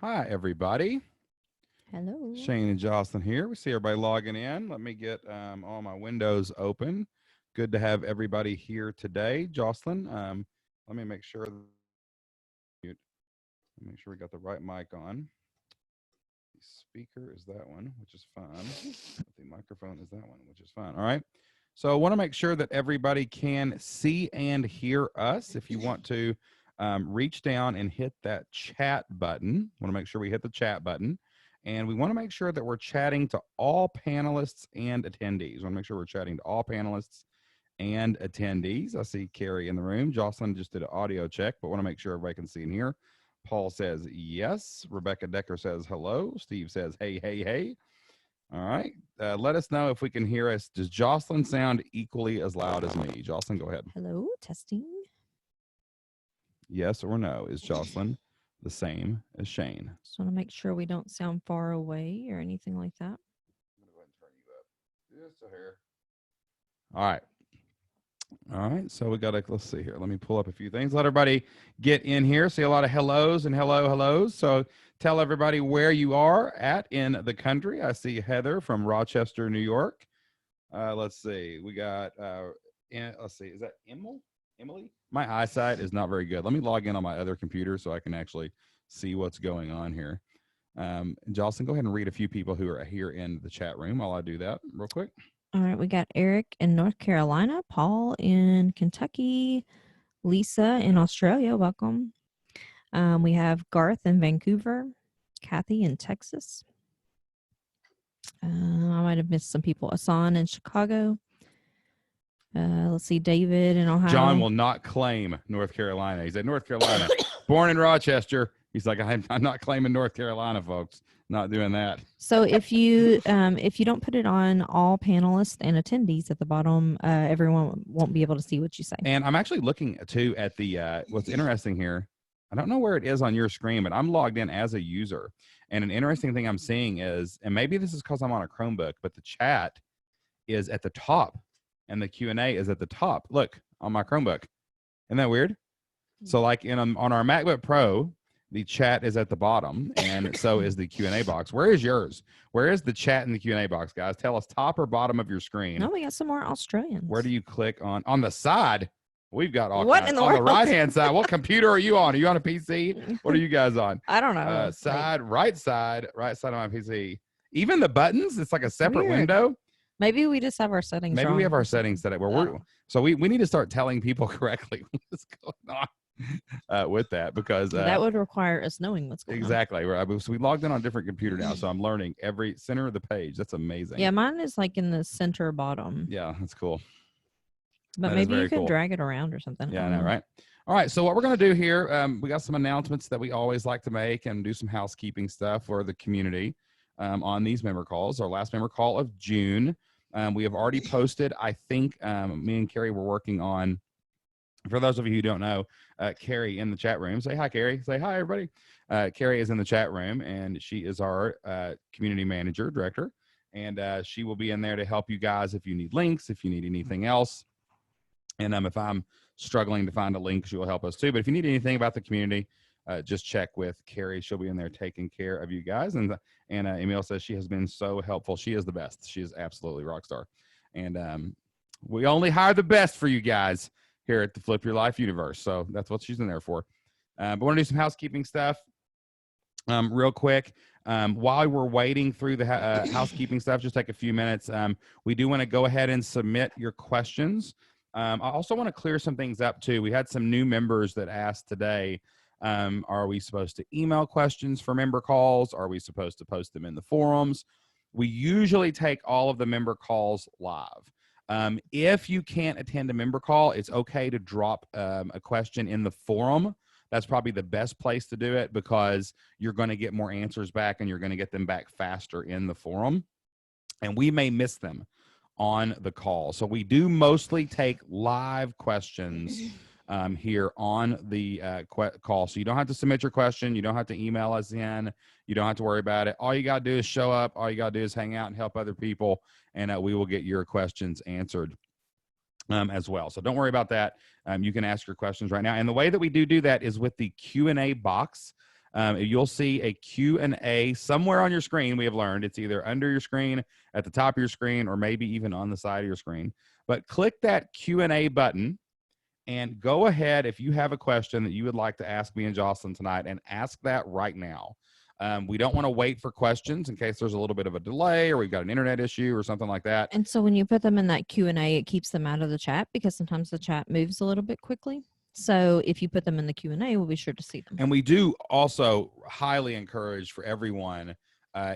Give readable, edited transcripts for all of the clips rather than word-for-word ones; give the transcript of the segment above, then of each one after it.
Hi, everybody. Hello. Shane and Jocelyn here. We see everybody logging in. Let me get all my windows open. Good to have everybody here today. Jocelyn, let me make sure. Make sure we got the right mic on. The speaker is that one, which is fine. The microphone is that one, which is fine. All right. So I want to make sure that everybody can see and hear us. If you want to reach down and hit that chat button, want to make sure we hit the chat button. And we want to make sure that we're chatting to all panelists and attendees. We want to make sure we're chatting to all panelists and attendees. I see Carrie in the room. Jocelyn just did an audio check, but want to make sure everybody can see and hear. Paul says yes. Rebecca Decker says hello. Steve says hey, hey, hey. All right. Let us know if we can hear us. Does Jocelyn sound equally as loud as me? Jocelyn, go ahead. Hello. Testing. Yes or no? Is Jocelyn the same as Shane? Just want to make sure we don't sound far away or anything like that. I'm going to go ahead and turn you up just a hair. All right. All right. So we got to, let's see here. Let me pull up a few things. Let everybody get in here. See a lot of hellos and hellos. So tell everybody where you are at in the country. I see Heather from Rochester, New York. Let's see. We got, let's see. Is that Emily? My eyesight is not very good. Let me log in on my other computer so I can actually see what's going on here. Jocelyn, go ahead and read a few people who are here in the chat room while I do that real quick. All right. We got Eric in North Carolina, Paul in Kentucky, Lisa in Australia. Welcome. We have Garth in Vancouver, Kathy in Texas. I might have missed some people. Asan in Chicago. Let's see, David in Ohio. John will not claim North Carolina. He's at North Carolina, born in Rochester. He's like, I'm not claiming North Carolina, folks. Not doing that. So if you don't put it on all panelists and attendees at the bottom, everyone won't be able to see what you say. And I'm actually looking too at the what's interesting here. I don't know where it is on your screen, but I'm logged in as a user. And an interesting thing I'm seeing is, and maybe this is because I'm on a Chromebook, but the chat is at the top and the Q&A is at the top. Look, on my Chromebook. Isn't that weird? So like on our MacBook Pro, the chat is at the bottom, and so is the Q&A box. Where is yours? Where is the chat in the Q&A box, guys? Tell us, top or bottom of your screen. No, we got some more Australians. Where do you click on the side? We've got all What kinds. in the On the world? right-hand side. What computer are you on? Are you on a PC? What are you guys on? I don't know. Side, right side of my PC. Even the buttons, it's like a separate Weird. window. Maybe we just have our settings Maybe wrong we have or our settings set up where something. so we need to start telling people correctly what's going on with that, because that would require us knowing what's going on. exactly. So we logged in on a different computer now, so I'm learning every center of the page. That's amazing. Yeah, mine is like in the center bottom. Yeah, that's cool. But That is maybe you very could cool. drag it around or something. Yeah, I know, right? All right, so what we're going to do here, we got some announcements that we always like to make and do some housekeeping stuff for the community on these member calls. Our last member call of June. We have already posted, I think me and Carrie were working on, for those of you who don't know, Carrie in the chat room. Say hi, Carrie. Say hi, everybody. Carrie is in the chat room, and she is our community manager, director, and she will be in there to help you guys if you need links, if you need anything else. And if I'm struggling to find a link, she will help us too. But if you need anything about the community, just check with Carrie. She'll be in there taking care of you guys. And Emil says she has been so helpful. She is the best. She is absolutely rock star. And we only hire the best for you guys here at the Flip Your Life universe. So that's what she's in there for. But we're going to do some housekeeping stuff real quick. While we're waiting through the housekeeping stuff, just take a few minutes. We do want to go ahead and submit your questions. I also want to clear some things up too. We had some new members that asked today, are we supposed to email questions for member calls? Are we supposed to post them in the forums? We usually take all of the member calls live. If you can't attend a member call, it's okay to drop a question in the forum. That's probably the best place to do it, because you're going to get more answers back and you're going to get them back faster in the forum. And we may miss them on the call. So we do mostly take live questions here on the call. So you don't have to submit your question. You don't have to email us in. You don't have to worry about it. All you got to do is show up. All you got to do is hang out and help other people, and we will get your questions answered as well. So don't worry about that. You can ask your questions right now. And the way that we do that is with the Q&A box You'll see a Q&A somewhere on your screen. We have learned it's either under your screen, at the top of your screen, or maybe even on the side of your screen. But click that Q&A button and go ahead if you have a question that you would like to ask me and Jocelyn tonight, and ask that right now. We don't want to wait for questions in case there's a little bit of a delay or we've got an internet issue or something like that. And so when you put them in that Q&A, it keeps them out of the chat because sometimes the chat moves a little bit quickly. So if you put them in the Q&A, we'll be sure to see them. And we do also highly encourage for everyone,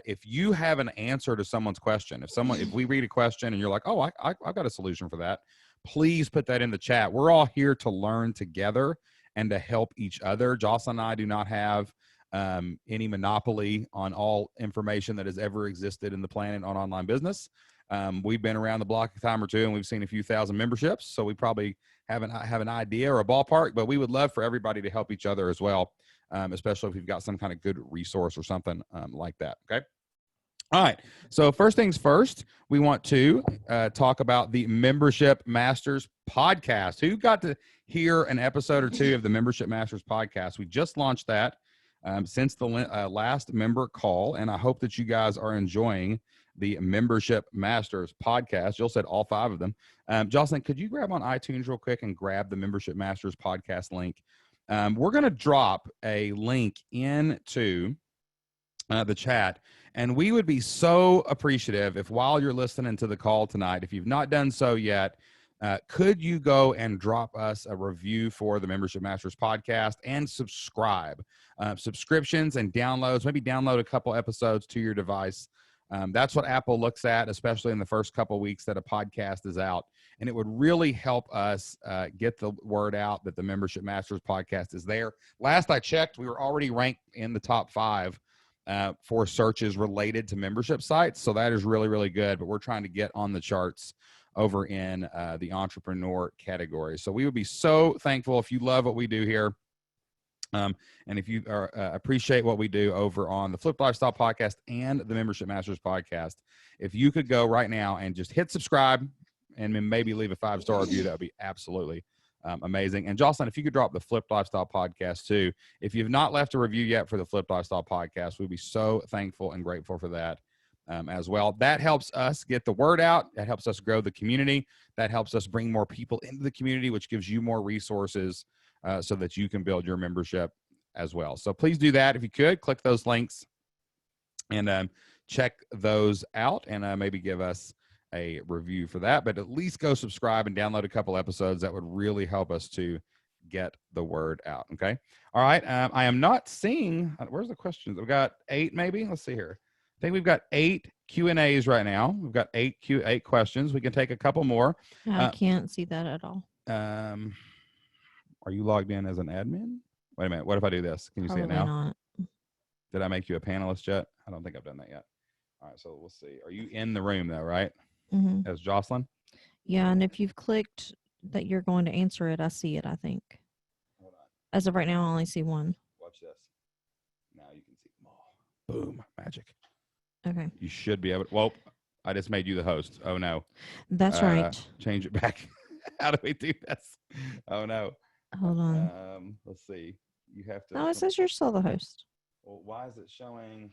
if you have an answer to someone's question, if we read a question and you're like, oh, I've got a solution for that, please put that in the chat. We're all here to learn together and to help each other. Jocelyn and I do not have any monopoly on all information that has ever existed in the planet on online business. We've been around the block a time or two, and we've seen a few thousand memberships, so we probably have an idea or a ballpark, but we would love for everybody to help each other as well, especially if you've got some kind of good resource or something like that. Okay. All right. So first things first, we want to talk about the Membership Masters podcast. Who got to hear an episode or two of the Membership Masters podcast? We just launched that since the last member call, and I hope that you guys are enjoying the Membership Masters podcast. Jill said all 5 of them. Jocelyn, could you grab on iTunes real quick and grab the Membership Masters podcast link? We're going to drop a link into the chat, and we would be so appreciative if, while you're listening to the call tonight, if you've not done so yet, could you go and drop us a review for the Membership Masters podcast and subscribe? Subscriptions and downloads, maybe download a couple episodes to your device. That's what Apple looks at, especially in the first couple weeks that a podcast is out. And it would really help us get the word out that the Membership Masters podcast is there. Last I checked, we were already ranked in the top 5 for searches related to membership sites. So that is really, really good. But we're trying to get on the charts over in the entrepreneur category. So we would be so thankful if you love what we do here. And if you appreciate what we do over on the Flip Lifestyle podcast and the Membership Masters podcast, if you could go right now and just hit subscribe and then maybe leave a 5-star review, that would be absolutely amazing. And Jocelyn, if you could drop the Flip Lifestyle podcast too. If you've not left a review yet for the Flip Lifestyle podcast, we'd be so thankful and grateful for that as well. That helps us get the word out. That helps us grow the community. That helps us bring more people into the community, which gives you more resources so that you can build your membership as well. So please do that. If you could, click those links and check those out, and maybe give us a review for that. But at least go subscribe and download a couple episodes. That would really help us to get the word out. Okay. All right. I am not seeing, where's the questions? We've got 8 maybe. Let's see here. I think we've got 8 Q&As right now. We've got 8 questions. We can take a couple more. I can't see that at all. Are you logged in as an admin? Wait a minute. What if I do this? Can you see it now? Not. Did I make you a panelist yet? I don't think I've done that yet. All right. So we'll see. Are you in the room though, right? Mm-hmm. As Jocelyn? Yeah. And if you've clicked that you're going to answer it, I see it, I think. Hold on. As of right now, I only see 1. Watch this. Now you can see them all. Boom. Magic. Okay. You should be able to. Well, I just made you the host. Oh, no. That's right. Change it back. How do we do this? Oh, no. Hold on. Let's see. You have to. No, it says you're still the host. Well, why is it showing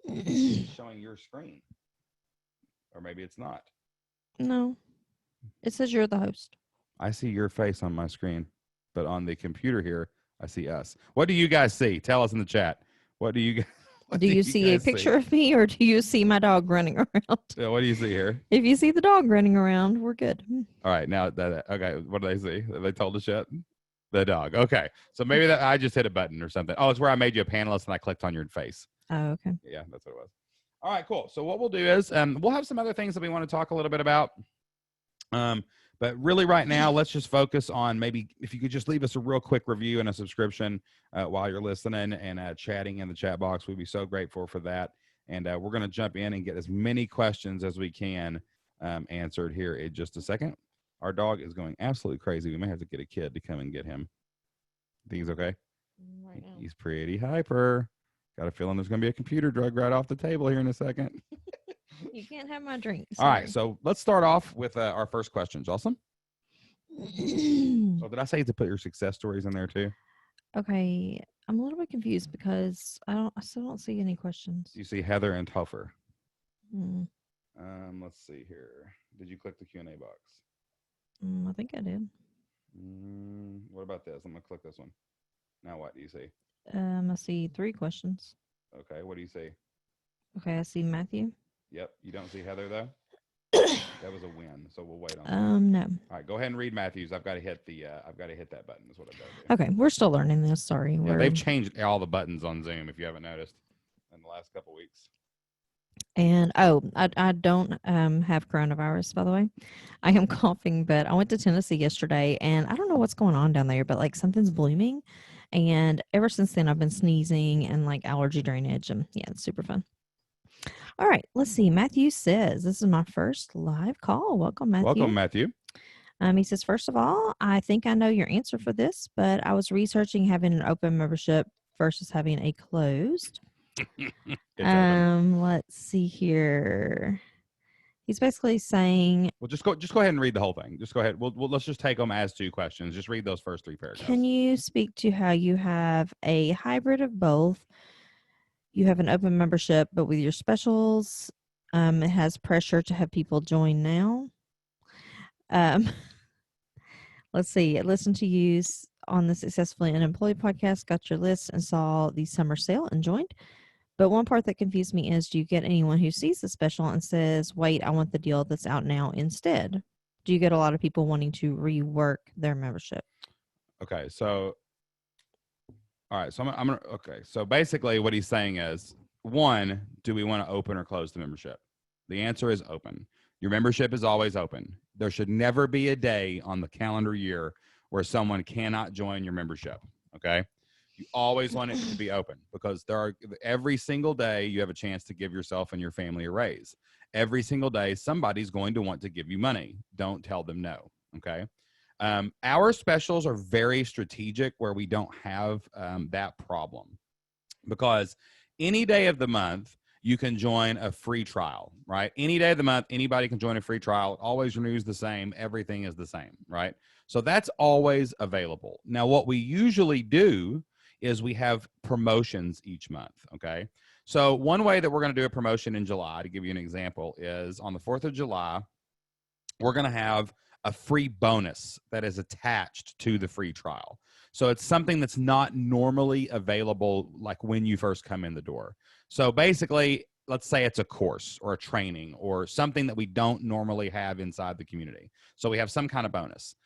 your screen? Or maybe it's not. No. It says you're the host. I see your face on my screen, but on the computer here, I see us. What do you guys see? Tell us in the chat. What do you guys? Do you see a picture of me, or do you see my dog running around? Yeah, what do you see here? If you see the dog running around, we're good. All right, now okay, what do they see? Have they told us yet? The dog. Okay, so maybe that I just hit a button or something. Oh, it's where I made you a panelist and I clicked on your face. Oh, okay. Yeah, that's what it was. All right, cool. So what we'll do is we'll have some other things that we want to talk a little bit about. But really right now, let's just focus on maybe if you could just leave us a real quick review and a subscription while you're listening and chatting in the chat box. We'd be so grateful for that. And we're going to jump in and get as many questions as we can answered here in just a second. Our dog is going absolutely crazy. We may have to get a kid to come and get him. Think he's okay? Right now. He's pretty hyper. Got a feeling there's going to be a computer drug right off the table here in a second. You can't have my drink. All right, so let's start off with our first question, Jocelyn. Oh, did I say to put your success stories in there too? Okay. I'm a little bit confused because I still don't see any questions. You see Heather and Topher. Mm, Let's see here. Did you click the Q&A box? I think I did. What about this? I'm gonna click this one. Now what do you see? I see 3 questions. Okay, what do you see? Okay, I see Matthew. Yep, you don't see Heather though. That was a win, so we'll wait on that. No. All right, go ahead and read Matthews. I've got to hit that button. Is what I've got to do. Okay, we're still learning this. Sorry. Yeah, they've changed all the buttons on Zoom. If you haven't noticed, in the last couple weeks. And I don't have coronavirus, by the way. I am coughing, but I went to Tennessee yesterday, and I don't know what's going on down there, but like something's blooming, and ever since then I've been sneezing and like allergy drainage, and yeah, it's super fun. All right, let's see. Matthew says this is my first live call. Welcome, Matthew. Welcome, Matthew. He says, first of all, I think I know your answer for this, but I was researching having an open membership versus having a closed. Let's see here. He's basically saying, well, just go ahead and read the whole thing. Just go ahead. Let's just take them as 2 questions. Just read those first 3 paragraphs. Can you speak to how you have a hybrid of both? You have an open membership, but with your specials, it has pressure to have people join now. Let's see. I listened to you on the Successfully Unemployed podcast, got your list, and saw the summer sale and joined. But one part that confused me is, do you get anyone who sees the special and says, wait, I want the deal that's out now instead? Do you get a lot of people wanting to rework their membership? Okay, so, all right, so I'm going to, okay, so basically what he's saying is, 1, do we want to open or close the membership? The answer is open. Your membership is always open. There should never be a day on the calendar year where someone cannot join your membership, okay? You always want it to be open because every single day you have a chance to give yourself and your family a raise. Every single day, somebody's going to want to give you money. Don't tell them no, okay? Our specials are very strategic where we don't have that problem because any day of the month, you can join a free trial, right? Any day of the month, anybody can join a free trial. It always renews the same. Everything is the same, right? So that's always available. Now, what we usually do is we have promotions each month, okay? So one way that we're going to do a promotion in July, to give you an example, is on the 4th of July, we're going to have a free bonus that is attached to the free trial. So it's something that's not normally available like when you first come in the door. So basically, let's say it's a course or a training or something that we don't normally have inside the community. So we have some kind of bonus.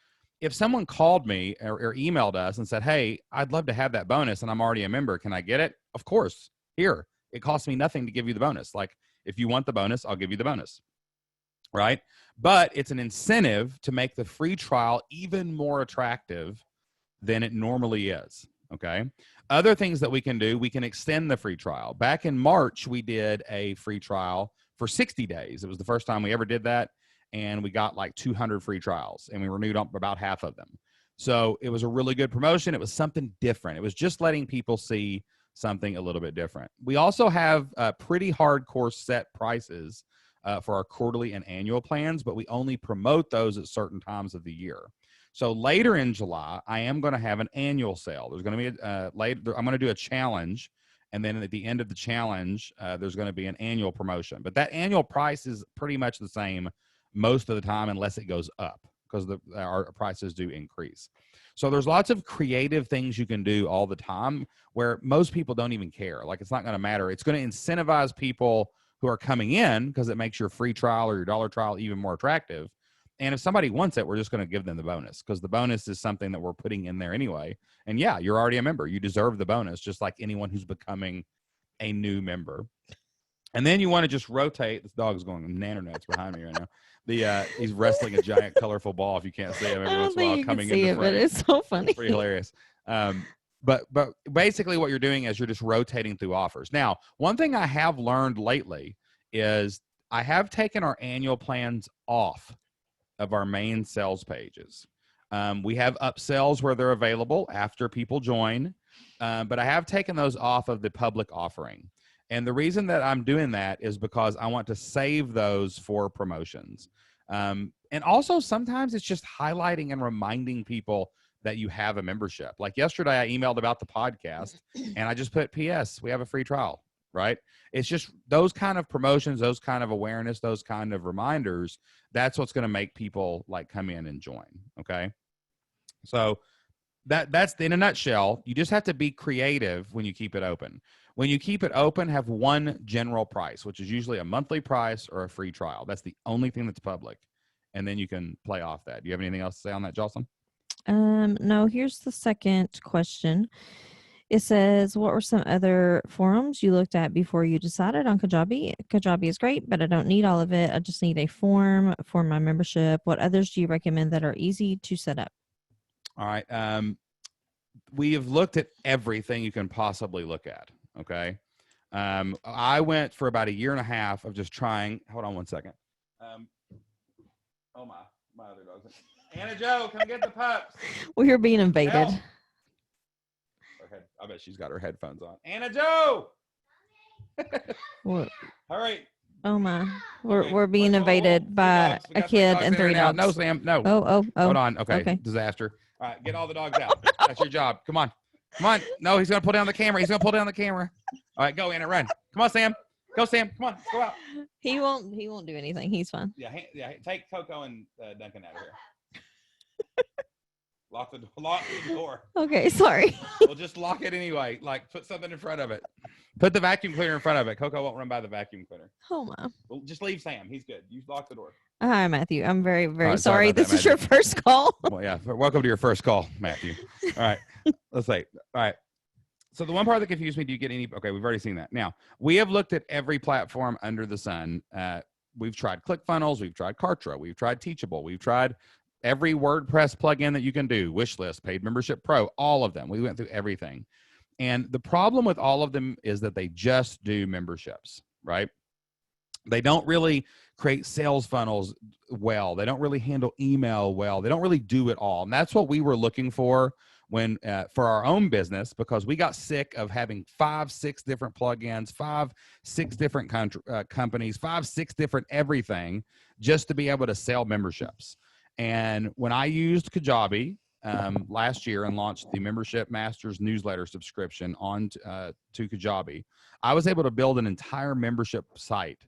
If someone called me or emailed us and said, hey, I'd love to have that bonus and I'm already a member, can I get it? Of course. Here, it costs me nothing to give you the bonus. Like, if you want the bonus, I'll give you the bonus, right? But it's an incentive to make the free trial even more attractive than it normally is, okay? Other things that we can do, we can extend the free trial. Back in March, we did a free trial for 60 days. It was the first time we ever did that, and we got like 200 free trials, and we renewed about half of them. So it was a really good promotion. It was something different. It was just letting people see something a little bit different. We also have pretty hardcore set prices for our quarterly and annual plans, but we only promote those at certain times of the year. So later in July, I am going to have an annual sale. There's going to be I'm going to do a challenge, and then at the end of the challenge, there's going to be an annual promotion. But that annual price is pretty much the same most of the time, unless it goes up, because our prices do increase. So there's lots of creative things you can do all the time where most people don't even care. Like, it's not going to matter. It's going to incentivize people who are coming in because it makes your free trial or your dollar trial even more attractive. And if somebody wants it, we're just going to give them the bonus because the bonus is something that we're putting in there anyway. And yeah, you're already a member. You deserve the bonus, just like anyone who's becoming a new member. And then you want to just rotate. This dog's going nannernuts behind me right now. He's wrestling a giant colorful ball. If you can't see him every once in a while coming in the frame. But it's so funny. It's pretty hilarious. But basically what you're doing is you're just rotating through offers. Now, one thing I have learned lately is I have taken our annual plans off of our main sales pages. We have upsells where they're available after people join, but I have taken those off of the public offering. And the reason that I'm doing that is because I want to save those for promotions. And also sometimes it's just highlighting and reminding people that you have a membership. Like yesterday, I emailed about the podcast and I just put PS, we have a free trial, right? It's just those kind of promotions, those kind of awareness, those kind of reminders. That's what's going to make people like come in and join. Okay. So that's in a nutshell. You just have to be creative when you keep it open. When you keep it open, have one general price, which is usually a monthly price or a free trial. That's the only thing that's public. And then you can play off that. Do you have anything else to say on that, Jocelyn? No, here's the second question. It says, what were some other forums you looked at before you decided on Kajabi? Kajabi is great, but I don't need all of it. I just need a form for my membership. What others do you recommend that are easy to set up? All right. We have looked at everything you can possibly look at. Okay. I went for about a year and a half of just trying. Hold on one second. Oh my other dogs. Anna Joe, come get the pups. We're being invaded. Help. I bet she's got her headphones on. Anna Joe. What? Hurry. Oh my. Okay, We're being invaded by a kid and 3 dogs. No, Sam, no. Oh. Hold on. Okay. Okay. Disaster. All right, get all the dogs out. That's your job. Come on. No, he's gonna pull down the camera. All right, go, Anna, run. Come on, Sam. Go, Sam. Come on, go out. He won't do anything. He's fine. Yeah. Take Coco and Duncan out of here. Lock the door. Okay, sorry. We'll just lock it anyway. Like, put something in front of it. Put the vacuum cleaner in front of it. Coco won't run by the vacuum cleaner. Oh my. Well, just leave Sam. He's good. You lock the door. Hi, Matthew. I'm very, very right, sorry. sorry about This that, is your first call. Well, yeah. Welcome to your first call, Matthew. All right. Let's see. All right. So the one part that confused me, do you get any? Okay, we've already seen that. Now, we have looked at every platform under the sun. We've tried ClickFunnels. We've tried Kartra. We've tried Teachable. We've tried every WordPress plugin that you can do, Wishlist, Paid Membership Pro, all of them. We went through everything. And the problem with all of them is that they just do memberships, right? They don't really create sales funnels well. They don't really handle email well. They don't really do it all. And that's what we were looking for when for our own business, because we got sick of having 5-6 different plugins, 5-6 different companies, 5-6 different everything just to be able to sell memberships. And when I used Kajabi last year and launched the Membership Masters newsletter subscription on to Kajabi, I was able to build an entire membership site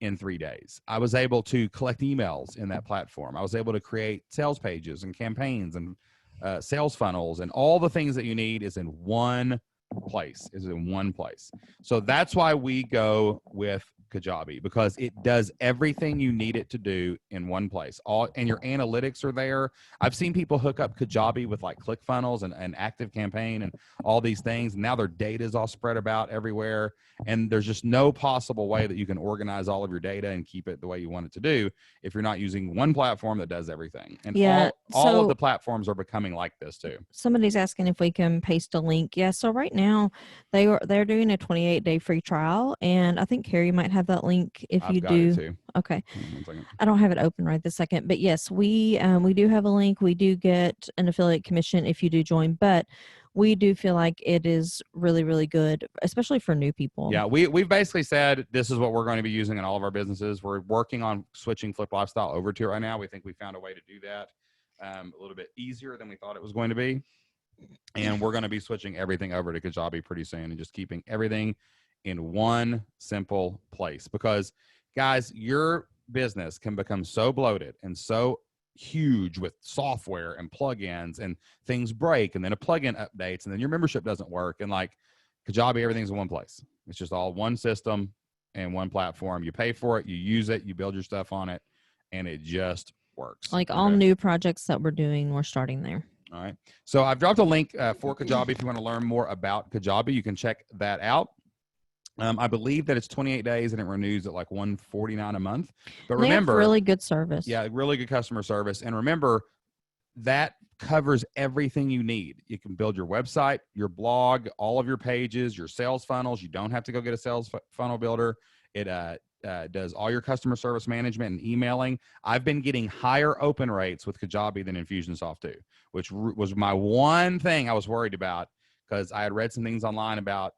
in 3 days. I was able to collect emails in that platform. I was able to create sales pages and campaigns and sales funnels, and all the things that you need is in one place. So that's why we go with Kajabi, because it does everything you need it to do in one place. And your analytics are there. I've seen people hook up Kajabi with like ClickFunnels and ActiveCampaign and all these things. And now their data is all spread about everywhere. And there's just no possible way that you can organize all of your data and keep it the way you want it to do if you're not using one platform that does everything. And all of the platforms are becoming like this too. Somebody's asking if we can paste a link. Yeah. So right now they're doing a 28-day free trial, and I think Carrie might have that link if I've you got do. it too. Okay. 1 second. I don't have it open right this second, but yes, we do have a link. We do get an affiliate commission if you do join, but we do feel like it is really, really good, especially for new people. Yeah, we've basically said this is what we're going to be using in all of our businesses. We're working on switching Flip Lifestyle over to it right now. We think we found a way to do that a little bit easier than we thought it was going to be. And we're going to be switching everything over to Kajabi pretty soon and just keeping everything in one simple place. Because, guys, your business can become so bloated and so huge with software and plugins, and things break, and then a plugin updates, and then your membership doesn't work. And like Kajabi, everything's in one place. It's just all one system and one platform. You pay for it, you use it, you build your stuff on it, and it just works. Like all new projects that we're doing, we're starting there. All right. So I've dropped a link for Kajabi. If you want to learn more about Kajabi, you can check that out. I believe that it's 28 days and it renews at like $149 a month. But remember, they have really good service. Yeah, really good customer service. And remember, that covers everything you need. You can build your website, your blog, all of your pages, your sales funnels. You don't have to go get a sales funnel builder. It does all your customer service management and emailing. I've been getting higher open rates with Kajabi than Infusionsoft too, which was my one thing I was worried about, because I had read some things online about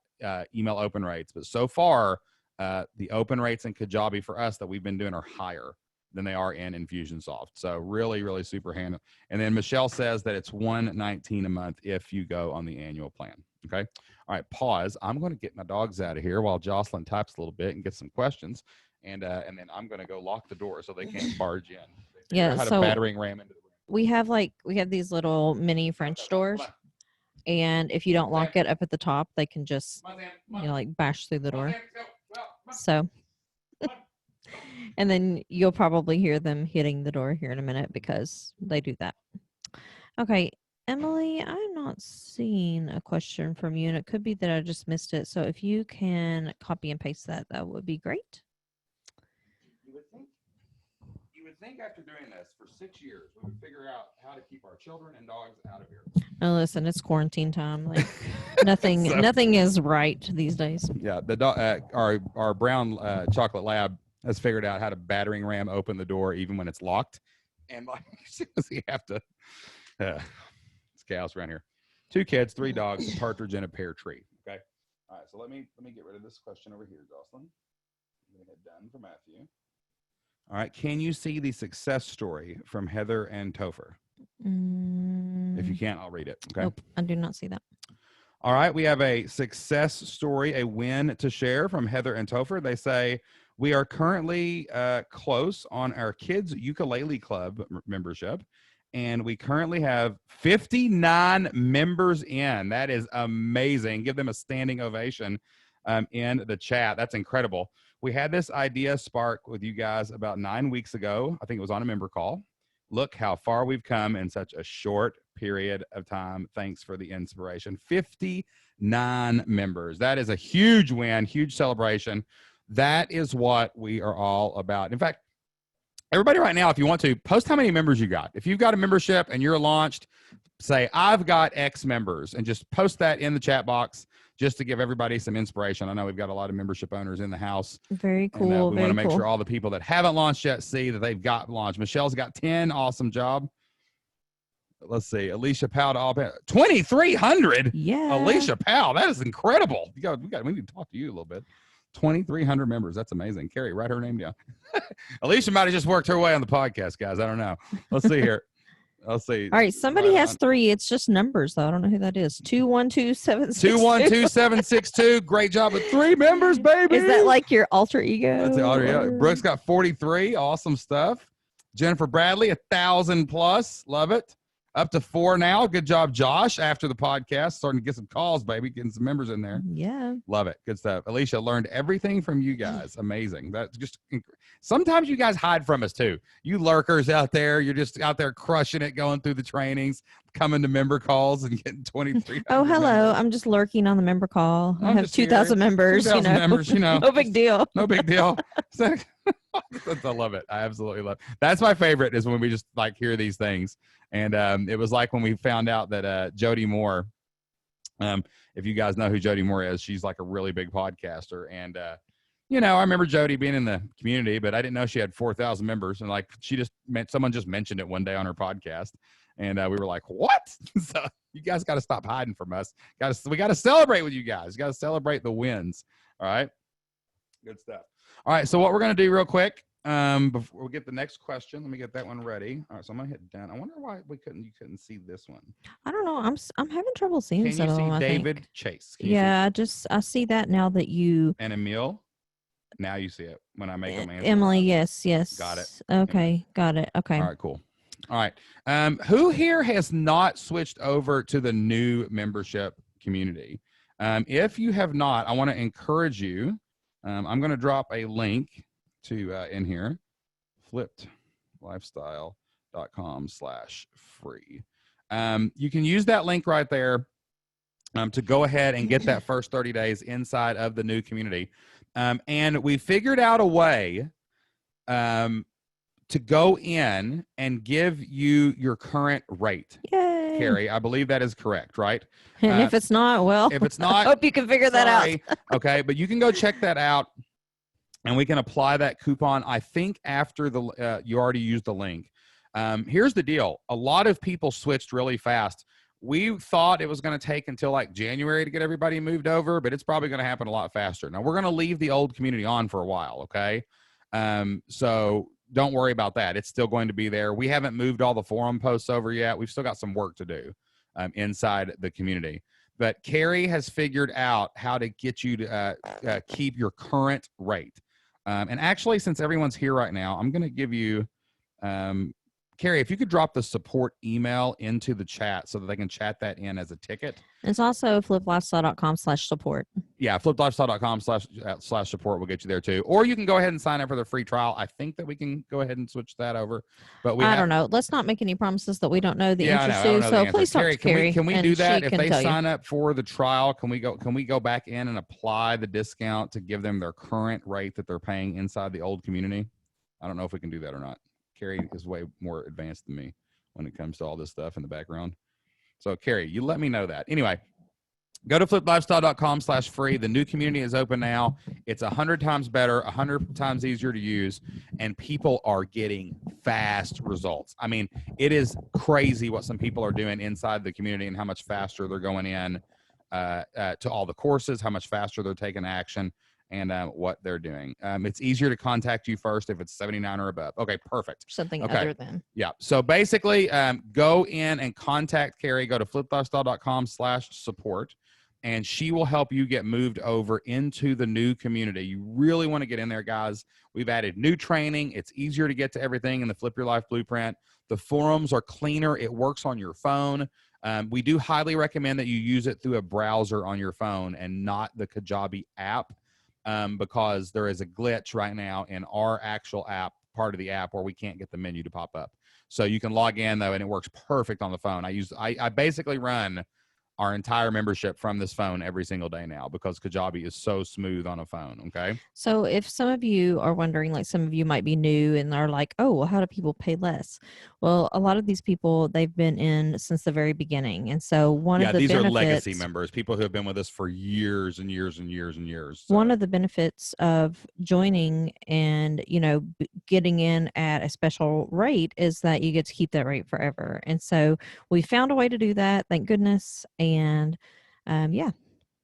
email open rates. But so far, the open rates in Kajabi for us that we've been doing are higher than they are in Infusionsoft. So really, really super handy. And then Michelle says that it's $119 a month if you go on the annual plan. Okay. All right. Pause. I'm going to get my dogs out of here while Jocelyn types a little bit and get some questions. And then I'm going to go lock the door so they can't barge in. Yeah. How to So battering ram into the room. we have these little mini French doors, and if you don't lock it up at the top, they can just like bash through the door. So, and then you'll probably hear them hitting the door here in a minute because they do that. Okay, Emily, I'm not seeing a question from you, and it could be that I just missed it. So if you can copy and paste that, that would be great. You would think after doing this for 6 years, we would figure out how to keep our children and dogs out of here. Oh, listen, it's quarantine time. Like nothing is right these days. Yeah, the our brown chocolate lab has figured out how to battering ram open the door even when it's locked, and like as soon as you have to, it's chaos around here. 2 kids, 3 dogs, a partridge, and a pear tree. Okay, all right. So let me get rid of this question over here, Jocelyn. I'm gonna hit done for Matthew. All right, can you see the success story from Heather and Topher? If you can't, I'll read it. Okay. Nope, I do not see that. All right, we have a success story, a win to share from Heather and Topher. They say, we are currently close on our kids' ukulele club membership, and we currently have 59 members in. That is amazing. Give them a standing ovation in the chat. That's incredible. We had this idea spark with you guys about 9 weeks ago. I think it was on a member call. Look how far we've come in such a short period of time. Thanks for the inspiration. 59 members. That is a huge win, huge celebration. That is what we are all about. In fact, everybody right now, if you want to, post how many members you got. If you've got a membership and you're launched, say, I've got X members, and just post that in the chat box just to give everybody some inspiration. I know we've got a lot of membership owners in the house. Very cool. And, we want to make sure all the people that haven't launched yet see that they've got launched. Michelle's got 10. Awesome job. Let's see. Alicia Powell to 2,300. Yeah. Alicia Powell. That is incredible. We need to talk to you a little bit. 2,300 members. That's amazing. Carrie, write her name down. Alicia might have just worked her way on the podcast, guys. I don't know. Let's see here. Let's see. All right. Somebody has 3. It's just numbers, though. I don't know who that is. 212762. 212762. Great job with 3 members, baby. Is that like your alter ego? That's the alter ego. Brooks got 43. Awesome stuff. Jennifer Bradley, 1,000 plus. Love it. Up to 4 now. Good job, Josh. After the podcast, starting to get some calls, baby. Getting some members in there. Yeah. Love it. Good stuff. Alicia, learned everything from you guys. Amazing. That's just sometimes you guys hide from us too. You lurkers out there, you're just out there crushing it, going through the trainings, coming to member calls and getting 23. Oh, hello. Members. I'm just lurking on the member call. I have 2,000 members. 2,000 members, No big deal. No big deal. I love it. I absolutely love it. That's my favorite is when we just like hear these things. And it was like when we found out that Jody Moore, if you guys know who Jody Moore is, she's like a really big podcaster. And, I remember Jody being in the community, but I didn't know she had 4,000 members. And like someone just mentioned it one day on her podcast. And we were like, what? So you guys got to stop hiding from us. We got to celebrate with you guys. You got to celebrate the wins. All right. Good stuff. All right. So what we're going to do real quick, before we get the next question, let me get that one ready. All right. So I'm going to hit done. I wonder why you couldn't see this one. I don't know. I'm having trouble seeing some of them. Can you see David Chase? Yeah. I see that now that you. And Emil. Now you see it when I make them answer. Emily. Yes. Got it. Okay. Emily. Got it. Okay. All right. Cool. All right. Who here has not switched over to the new membership community? If you have not, I want to encourage you. I'm going to drop a link to in here, flippedlifestyle.com/free. You can use that link right there to go ahead and get that first 30 days inside of the new community. And we figured out a way to go in and give you your current rate. Yay. Carrie, I believe that is correct, right? And if it's not, well, if it's not, I hope you can figure that out. Okay, but you can go check that out, and we can apply that coupon. I think after you already used the link. Here's the deal. A lot of people switched really fast. We thought it was going to take until like January to get everybody moved over, but it's probably going to happen a lot faster. Now, we're going to leave the old community on for a while, okay? So don't worry about that. It's still going to be there. We haven't moved all the forum posts over yet. We've still got some work to do inside the community. But Carrie has figured out how to get you to keep your current rate. And actually, since everyone's here right now, I'm going to give you, Carrie, if you could drop the support email into the chat so that they can chat that in as a ticket. It's also fliplifestyle.com/support. Yeah, fliplifestyle.com/support will get you there too. Or you can go ahead and sign up for the free trial. I think that we can go ahead and switch that over. But I don't know. Let's not make any promises that we don't know the answers I don't to. know So please talk to Carrie. Can we do that? If they tell you. sign up for the trial, can we go back in and apply the discount to give them their current rate that they're paying inside the old community? I don't know if we can do that or not. Carrie is way more advanced than me when it comes to all this stuff in the background. So Carrie, you let me know that. Anyway, go to fliplifestyle.com/free. The new community is open now. It's 100 times better, 100 times easier to use, and people are getting fast results. I mean, it is crazy what some people are doing inside the community and how much faster they're going in to all the courses, how much faster they're taking action, and what they're doing. It's easier to contact you first if it's 79 or above. Okay, perfect. Something other than. Yeah. So basically, go in and contact Carrie. Go to fliplifestyle.com/support, and she will help you get moved over into the new community. You really want to get in there, guys. We've added new training. It's easier to get to everything in the Flip Your Life Blueprint. The forums are cleaner. It works on your phone. We do highly recommend that you use it through a browser on your phone and not the Kajabi app. Because there is a glitch right now in our actual app, part of the app, where we can't get the menu to pop up. So you can log in though, and it works perfect on the phone. I basically run our entire membership from this phone every single day now because Kajabi is so smooth on a phone. Okay. So if some of you are wondering, like some of you might be new and are like, oh, well, how do people pay less? Well, a lot of these people, they've been in since the very beginning. And so one of the these benefits, are legacy members, people who have been with us for years and years and years and years. So one of the benefits of joining and, getting in at a special rate is that you get to keep that rate forever. And so we found a way to do that. Thank goodness. And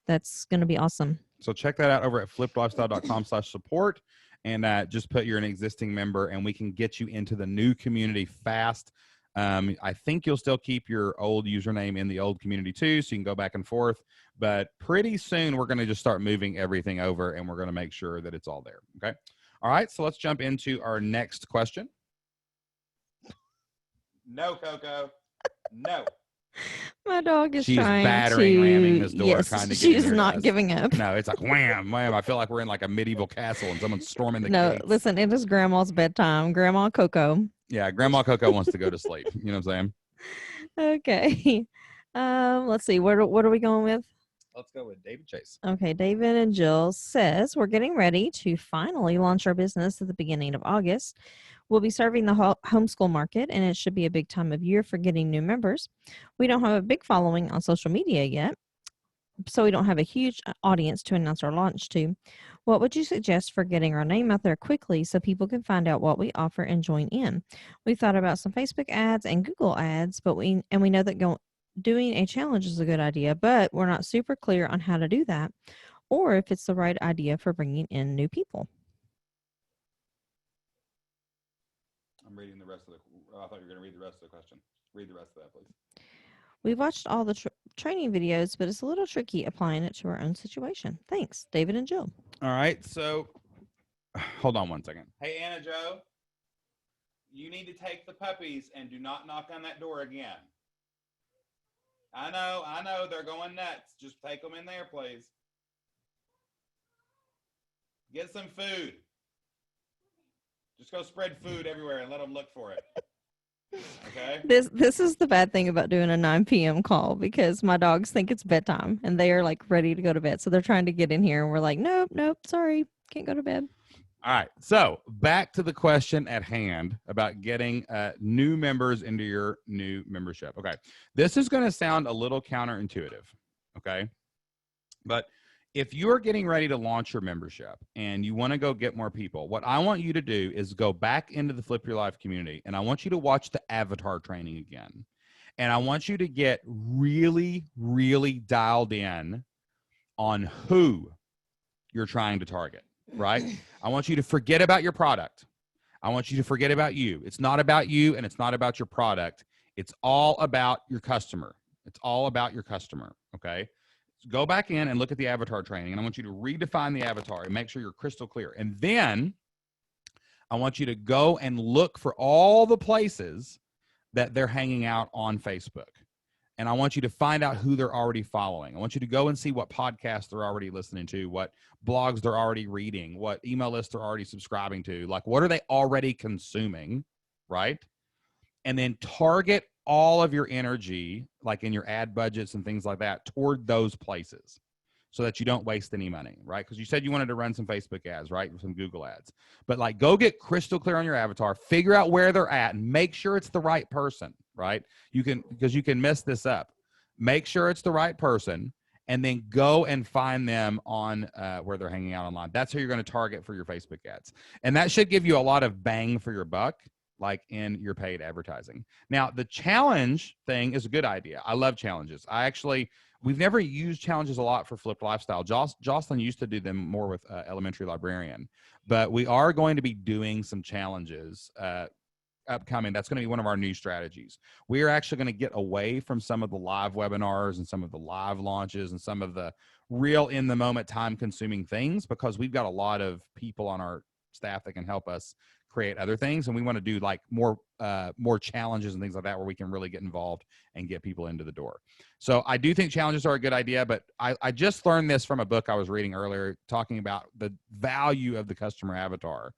that's going to be awesome. So check that out over at fliplifestyle.com/support and just put you're an existing member and we can get you into the new community fast. I think you'll still keep your old username in the old community too, so you can go back and forth. But pretty soon we're going to just start moving everything over and we're going to make sure that it's all there. Okay. All right. So let's jump into our next question. No, Coco. No. My dog is she's trying ramming this door, yes, trying to get she's in here, not guys. Giving up. No, it's like wham, wham. I feel like we're in like a medieval castle and someone's storming the gates. Listen, it is Grandma's bedtime. Grandma Coco. Yeah, Grandma Coco wants to go to sleep. You know what I'm saying? Okay. Let's see. What are we going with? Let's go with David Chase. Okay, David and Jill says, we're getting ready to finally launch our business at the beginning of August. We'll be serving the homeschool market, and it should be a big time of year for getting new members. We don't have a big following on social media yet, so we don't have a huge audience to announce our launch to. What would you suggest for getting our name out there quickly so people can find out what we offer and join in? We thought about some Facebook ads and Google ads, but we know that doing a challenge is a good idea, but we're not super clear on how to do that or if it's the right idea for bringing in new people. I'm reading the rest of the. I thought you were going to read the rest of the question. Read the rest of that, please. We've watched all the training videos, but it's a little tricky applying it to our own situation. Thanks, David and Jill. All right. So hold on one second. Hey, Anna Joe, you need to take the puppies and do not knock on that door again. I know, they're going nuts. Just take them in there, please. Get some food. Just go spread food everywhere and let them look for it. Okay? This is the bad thing about doing a 9 p.m. call because my dogs think it's bedtime and they are like ready to go to bed. So they're trying to get in here and we're like, nope, sorry, can't go to bed. All right. So back to the question at hand about getting new members into your new membership. Okay. This is going to sound a little counterintuitive. Okay. But if you're getting ready to launch your membership and you want to go get more people, what I want you to do is go back into the Flip Your Life community and I want you to watch the avatar training again. And I want you to get really, really dialed in on who you're trying to target. Right? I want you to forget about your product. I want you to forget about you. It's not about you and it's not about your product. It's all about your customer. It's all about your customer. Okay. So go back in and look at the avatar training, and I want you to redefine the avatar and make sure you're crystal clear. And then I want you to go and look for all the places that they're hanging out on Facebook. And I want you to find out who they're already following. I want you to go and see what podcasts they're already listening to, what blogs they're already reading, what email lists they're already subscribing to. Like, what are they already consuming, right? And then target all of your energy, like in your ad budgets and things like that, toward those places so that you don't waste any money, right? Because you said you wanted to run some Facebook ads, right? Some Google ads. But like, go get crystal clear on your avatar, figure out where they're at, and make sure it's the right person, right? Because you can mess this up. Make sure it's the right person, and then go and find them on where they're hanging out online. That's who you're going to target for your Facebook ads. And that should give you a lot of bang for your buck, like in your paid advertising. Now, the challenge thing is a good idea. I love challenges. We've never used challenges a lot for Flipped Lifestyle. Jocelyn used to do them more with Elementary Librarian, but we are going to be doing some challenges upcoming. That's going to be one of our new strategies. We are actually going to get away from some of the live webinars and some of the live launches and some of the real in the moment time consuming things, because we've got a lot of people on our staff that can help us create other things, and we want to do like more challenges and things like that where we can really get involved and get people into the door. So I do think challenges are a good idea, but I just learned this from a book I was reading earlier talking about the value of the customer avatar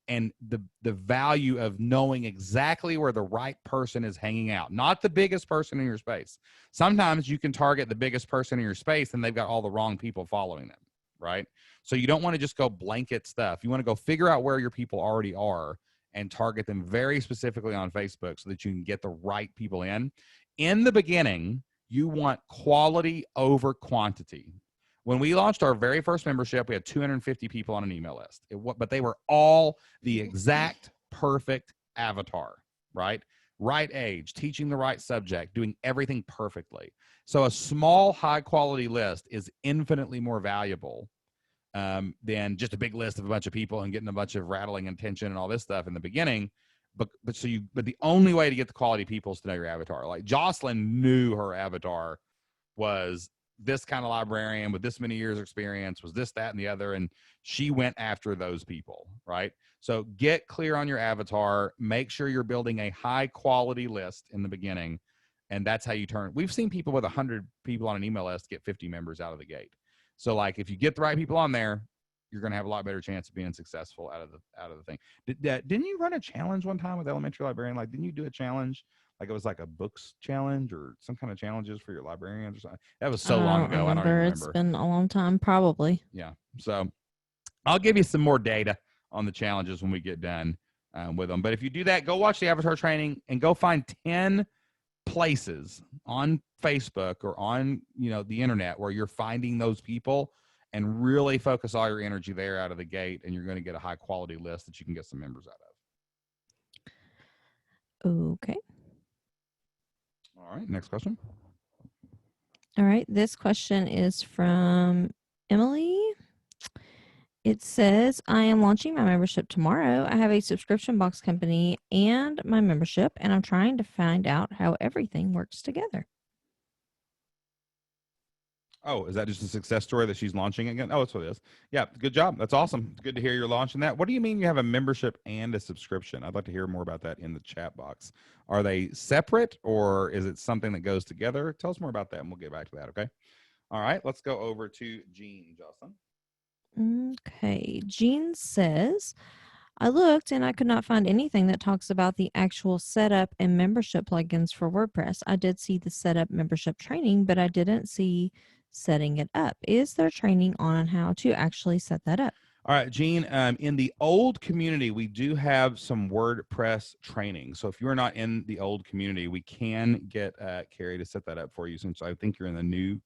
and the value of knowing exactly where the right person is hanging out, not the biggest person in your space. Sometimes you can target the biggest person in your space and they've got all the wrong people following them, right? So you don't want to just go blanket stuff. You want to go figure out where your people already are and target them very specifically on Facebook so that you can get the right people in. In the beginning, you want quality over quantity. When we launched our very first membership, we had 250 people on an email list, but they were all the exact perfect avatar, right? Right age, teaching the right subject, doing everything perfectly. So a small, high quality list is infinitely more valuable than just a big list of a bunch of people and getting a bunch of rattling attention and all this stuff in the beginning. But the only way to get the quality people is to know your avatar. Like Jocelyn knew her avatar was this kind of librarian with this many years experience, was this, that, and the other. And she went after those people, right? So get clear on your avatar, make sure you're building a high quality list in the beginning. And that's how you turn. We've seen people with 100 people on an email list get 50 members out of the gate. So like, if you get the right people on there, you're going to have a lot better chance of being successful out of the thing. Didn't you run a challenge one time with Elementary Librarian? Like, didn't you do a challenge? Like it was like a books challenge or some kind of challenges for your librarians or something. That was so long ago. I don't even remember. It's been a long time, probably. Yeah. So I'll give you some more data on the challenges when we get done with them. But if you do that, go watch the avatar training and go find 10 places on Facebook or on, the internet where you're finding those people, and really focus all your energy there out of the gate, and you're going to get a high quality list that you can get some members out of. Okay. All right. Next question. All right. This question is from Emily. It says, I am launching my membership tomorrow. I have a subscription box company and my membership, and I'm trying to find out how everything works together. Oh, is that just a success story that she's launching again? Oh, that's what it is. Yeah, good job. That's awesome. It's good to hear you're launching that. What do you mean you have a membership and a subscription? I'd like to hear more about that in the chat box. Are they separate, or is it something that goes together? Tell us more about that, and we'll get back to that, okay? All right, let's go over to Jean, Jocelyn. Okay, Jean says, I looked and I could not find anything that talks about the actual setup and membership plugins for WordPress. I did see the setup membership training, but I didn't see setting it up. Is there training on how to actually set that up? All right, Jean, in the old community, we do have some WordPress training. So if you're not in the old community, we can get Carrie to set that up for you, since I think you're in the new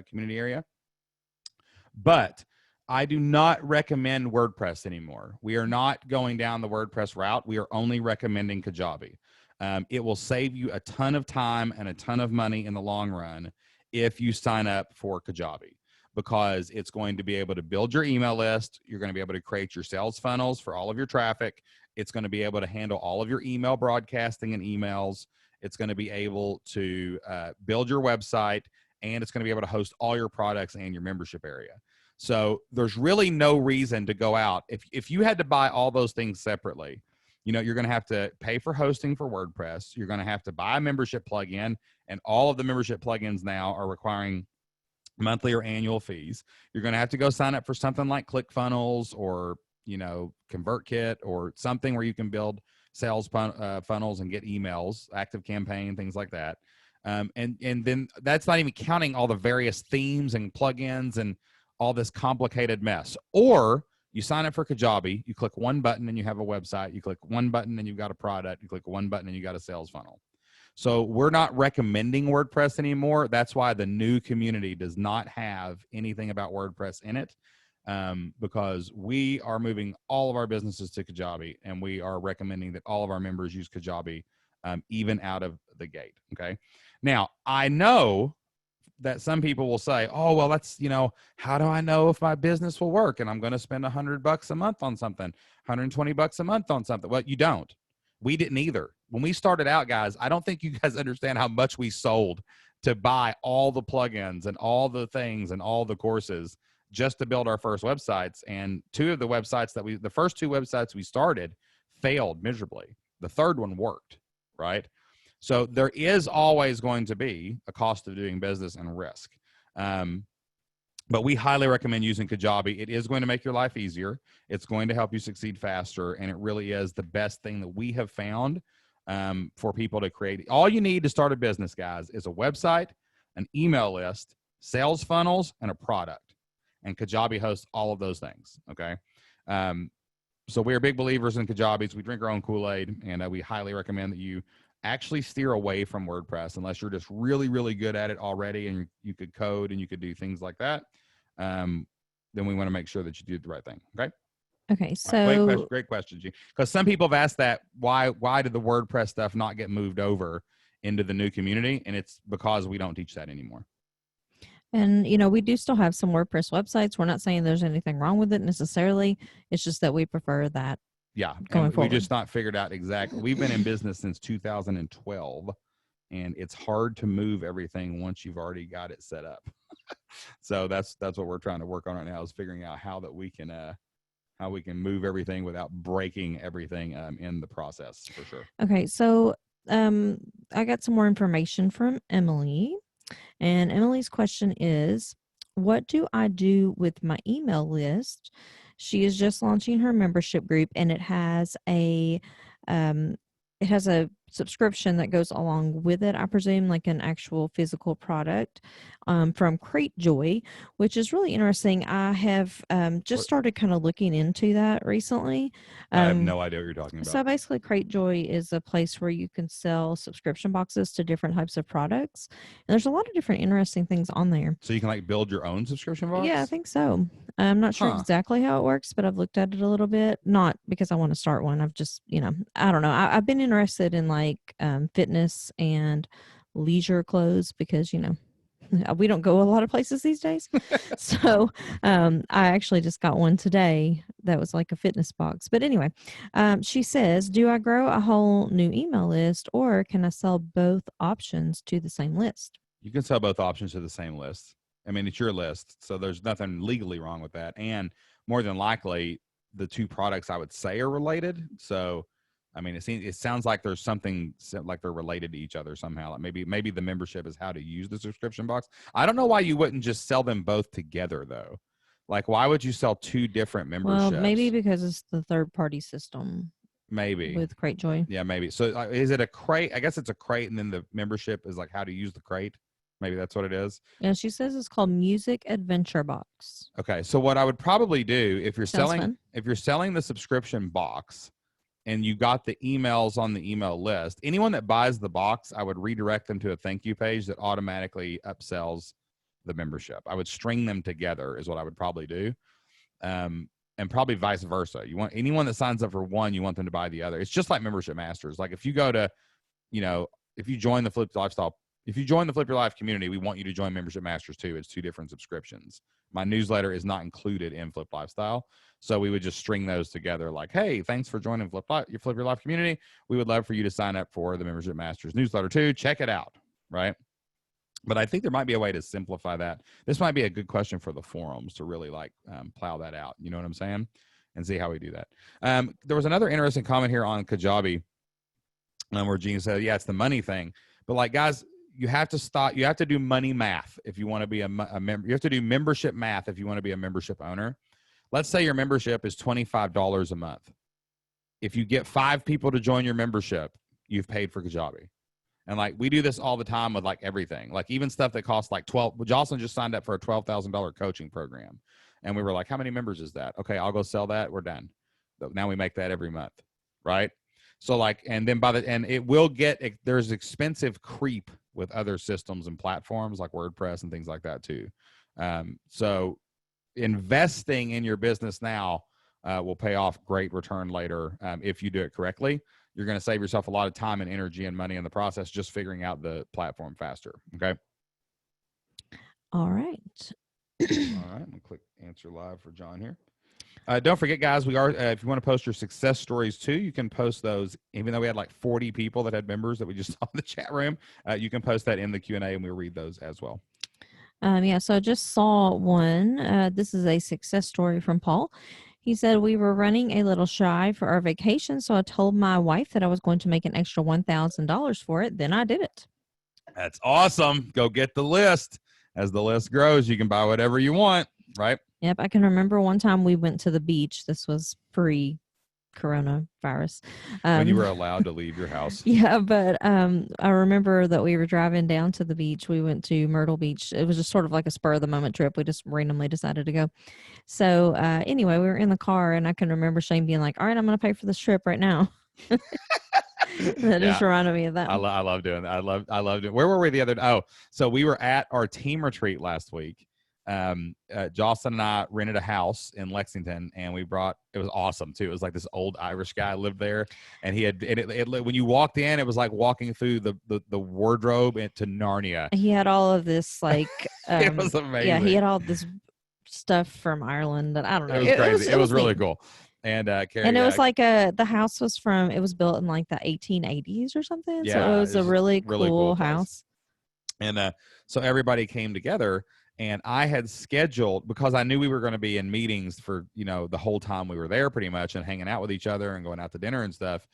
community area. But I do not recommend WordPress anymore. We are not going down the WordPress route. We are only recommending Kajabi. It will save you a ton of time and a ton of money in the long run if you sign up for Kajabi, because it's going to be able to build your email list. You're going to be able to create your sales funnels for all of your traffic. It's going to be able to handle all of your email broadcasting and emails. It's going to be able to build your website, and it's going to be able to host all your products and your membership area. So there's really no reason to go out. If you had to buy all those things separately, you're going to have to pay for hosting for WordPress. You're going to have to buy a membership plugin, and all of the membership plugins now are requiring monthly or annual fees. You're going to have to go sign up for something like ClickFunnels or, ConvertKit or something where you can build sales funnels and get emails, ActiveCampaign, things like that. And then that's not even counting all the various themes and plugins and all this complicated mess. Or you sign up for Kajabi, you click one button and you have a website. You click one button and you've got a product. You click one button and you got a sales funnel. So we're not recommending WordPress anymore. That's why the new community does not have anything about WordPress in it, because we are moving all of our businesses to Kajabi, and we are recommending that all of our members use Kajabi, even out of the gate. Okay. Now, I know that some people will say, oh, well, that's, how do I know if my business will work? And I'm going to spend $100 a month on something, $120 a month on something. Well, you don't. We didn't either. When we started out, guys, I don't think you guys understand how much we sold to buy all the plugins and all the things and all the courses just to build our first websites. And the first two websites we started failed miserably. The third one worked, right? So there is always going to be a cost of doing business and risk. But we highly recommend using Kajabi. It is going to make your life easier. It's going to help you succeed faster. And it really is the best thing that we have found for people to create. All you need to start a business, guys, is a website, an email list, sales funnels, and a product. And Kajabi hosts all of those things, okay? So we are big believers in Kajabis. We drink our own Kool-Aid, and we highly recommend that you actually steer away from WordPress unless you're just really, really good at it already and you could code and you could do things like that. Then we want to make sure that you do the right thing. Okay. Okay. So right, great question, G. Because some people have asked that, why did the WordPress stuff not get moved over into the new community? And it's because we don't teach that anymore. And, we do still have some WordPress websites. We're not saying there's anything wrong with it necessarily. It's just that we prefer that. Yeah. Going forward. We just not figured out exactly. We've been in business since 2012, and it's hard to move everything once you've already got it set up. So that's what we're trying to work on right now, is figuring out how we can move everything without breaking everything in the process, for sure. Okay. So I got some more information from Emily, and Emily's question is, what do I do with my email list? She is just launching her membership group, and it has a subscription that goes along with it, I presume, like an actual physical product from Cratejoy, which is really interesting. I have just started kind of looking into that recently. I have no idea what you're talking about. So basically, Cratejoy is a place where you can sell subscription boxes to different types of products. And there's a lot of different interesting things on there. So you can build your own subscription box? Yeah, I think so. I'm not sure exactly how it works, but I've looked at it a little bit. Not because I want to start one. I've just, I don't know. I've been interested in fitness and leisure clothes because, we don't go a lot of places these days. So I actually just got one today that was like a fitness box. But anyway, she says, do I grow a whole new email list, or can I sell both options to the same list? You can sell both options to the same list. I mean, it's your list, so there's nothing legally wrong with that. And more than likely, the two products I would say are related. So, I mean, it sounds like there's something like they're related to each other somehow. Like maybe the membership is how to use the subscription box. I don't know why you wouldn't just sell them both together, though. Like, why would you sell two different memberships? Well, maybe because it's the third-party system. Maybe. With Cratejoy. Yeah, maybe. So is it a crate? I guess it's a crate, and then the membership is like how to use the crate. Maybe that's what it is. Yeah, she says it's called Music Adventure Box. Okay, so what I would probably do if you're selling the subscription box and you got the emails on the email list, anyone that buys the box, I would redirect them to a thank you page that automatically upsells the membership. I would string them together is what I would probably do. And probably vice versa. You want anyone that signs up for one, you want them to buy the other. It's just like Membership Masters. Like if you go to, if you join the Flipped Lifestyle, if you join the Flip Your Life community, we want you to join Membership Masters too. It's 2 different subscriptions. My newsletter is not included in Flip Lifestyle. So we would just string those together like, hey, thanks for joining your Flip Your Life community. We would love for you to sign up for the Membership Masters newsletter too. Check it out, right? But I think there might be a way to simplify that. This might be a good question for the forums to really like plow that out. You know what I'm saying? And see how we do that. There was another interesting comment here on Kajabi where Gene said, yeah, it's the money thing. But like, guys, you have to stop. You have to do money math if you want to be a member. You have to do membership math if you want to be a membership owner. Let's say your membership is $25 a month. If you get 5 people to join your membership, you've paid for Kajabi. And like, we do this all the time with like everything, like even stuff that costs like Jocelyn just signed up for a $12,000 coaching program. And we were like, how many members is that? Okay, I'll go sell that. We're done. Now we make that every month. Right. So like, and then and it will there's expensive creep with other systems and platforms like WordPress and things like that too. So investing in your business now will pay off great return later if you do it correctly. You're going to save yourself a lot of time and energy and money in the process just figuring out the platform faster. Okay. All right. All right. I'm going to click answer live for John here. Don't forget, guys, we are, if you want to post your success stories too, you can post those. Even though we had like 40 people that had members that we just saw in the chat room, you can post that in the Q&A and we'll read those as well. Yeah, so I just saw one. This is a success story from Paul. He said, we were running a little shy for our vacation, so I told my wife that I was going to make an extra $1,000 for it. Then I did it. That's awesome. Go get the list. As the list grows, you can buy whatever you want, right? Yep, I can remember one time we went to the beach. This was pre-coronavirus. When you were allowed to leave your house. Yeah, but I remember that we were driving down to the beach. We went to Myrtle Beach. It was just sort of like a spur-of-the-moment trip. We just randomly decided to go. So anyway, we were in the car, and I can remember Shane being like, all right, I'm going to pay for this trip right now. That just reminded me of that. I love doing that. I love doing. Where were we the other day? Oh, so we were at our team retreat last week. Jocelyn and I rented a house in Lexington, and it was awesome too. It was like this old Irish guy lived there, and he had when you walked in, it was like walking through the wardrobe into Narnia. He had all of this like it was amazing. Yeah, he had all this stuff from Ireland that I don't know. It was crazy. It was really cool. And Carrie, and it was like the house was it was built in like the 1880s or something. Yeah, so it was a really cool house. And so everybody came together, and I had scheduled, because I knew we were going to be in meetings for, the whole time we were there pretty much, and hanging out with each other and going out to dinner and stuff.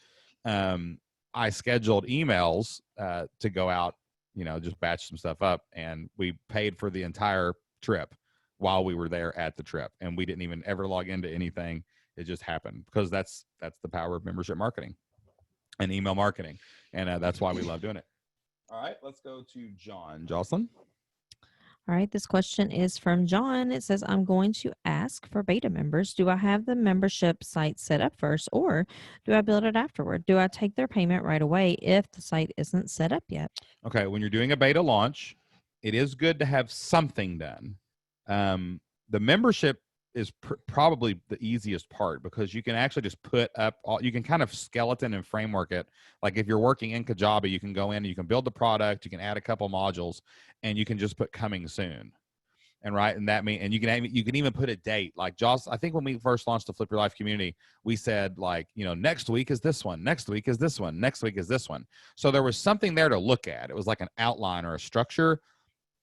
I scheduled emails to go out, just batch some stuff up, and we paid for the entire trip while we were there at the trip, and we didn't even ever log into anything. It just happened, because that's the power of membership marketing and email marketing. And that's why we love doing it. All right, let's go to John. Jocelyn? All right, this question is from John. It says, I'm going to ask for beta members. Do I have the membership site set up first, or do I build it afterward? Do I take their payment right away if the site isn't set up yet? Okay, when you're doing a beta launch, it is good to have something done. The membership is probably the easiest part, because you can actually just put up you can kind of skeleton and framework it. Like if you're working in Kajabi, you can go in and you can build the product, you can add a couple modules, and you can just put coming soon. And and you can even put a date. Like Joss, I think when we first launched the Flip Your Life community, we said like, next week is this one, next week is this one, next week is this one. So there was something there to look at. It was like an outline or a structure.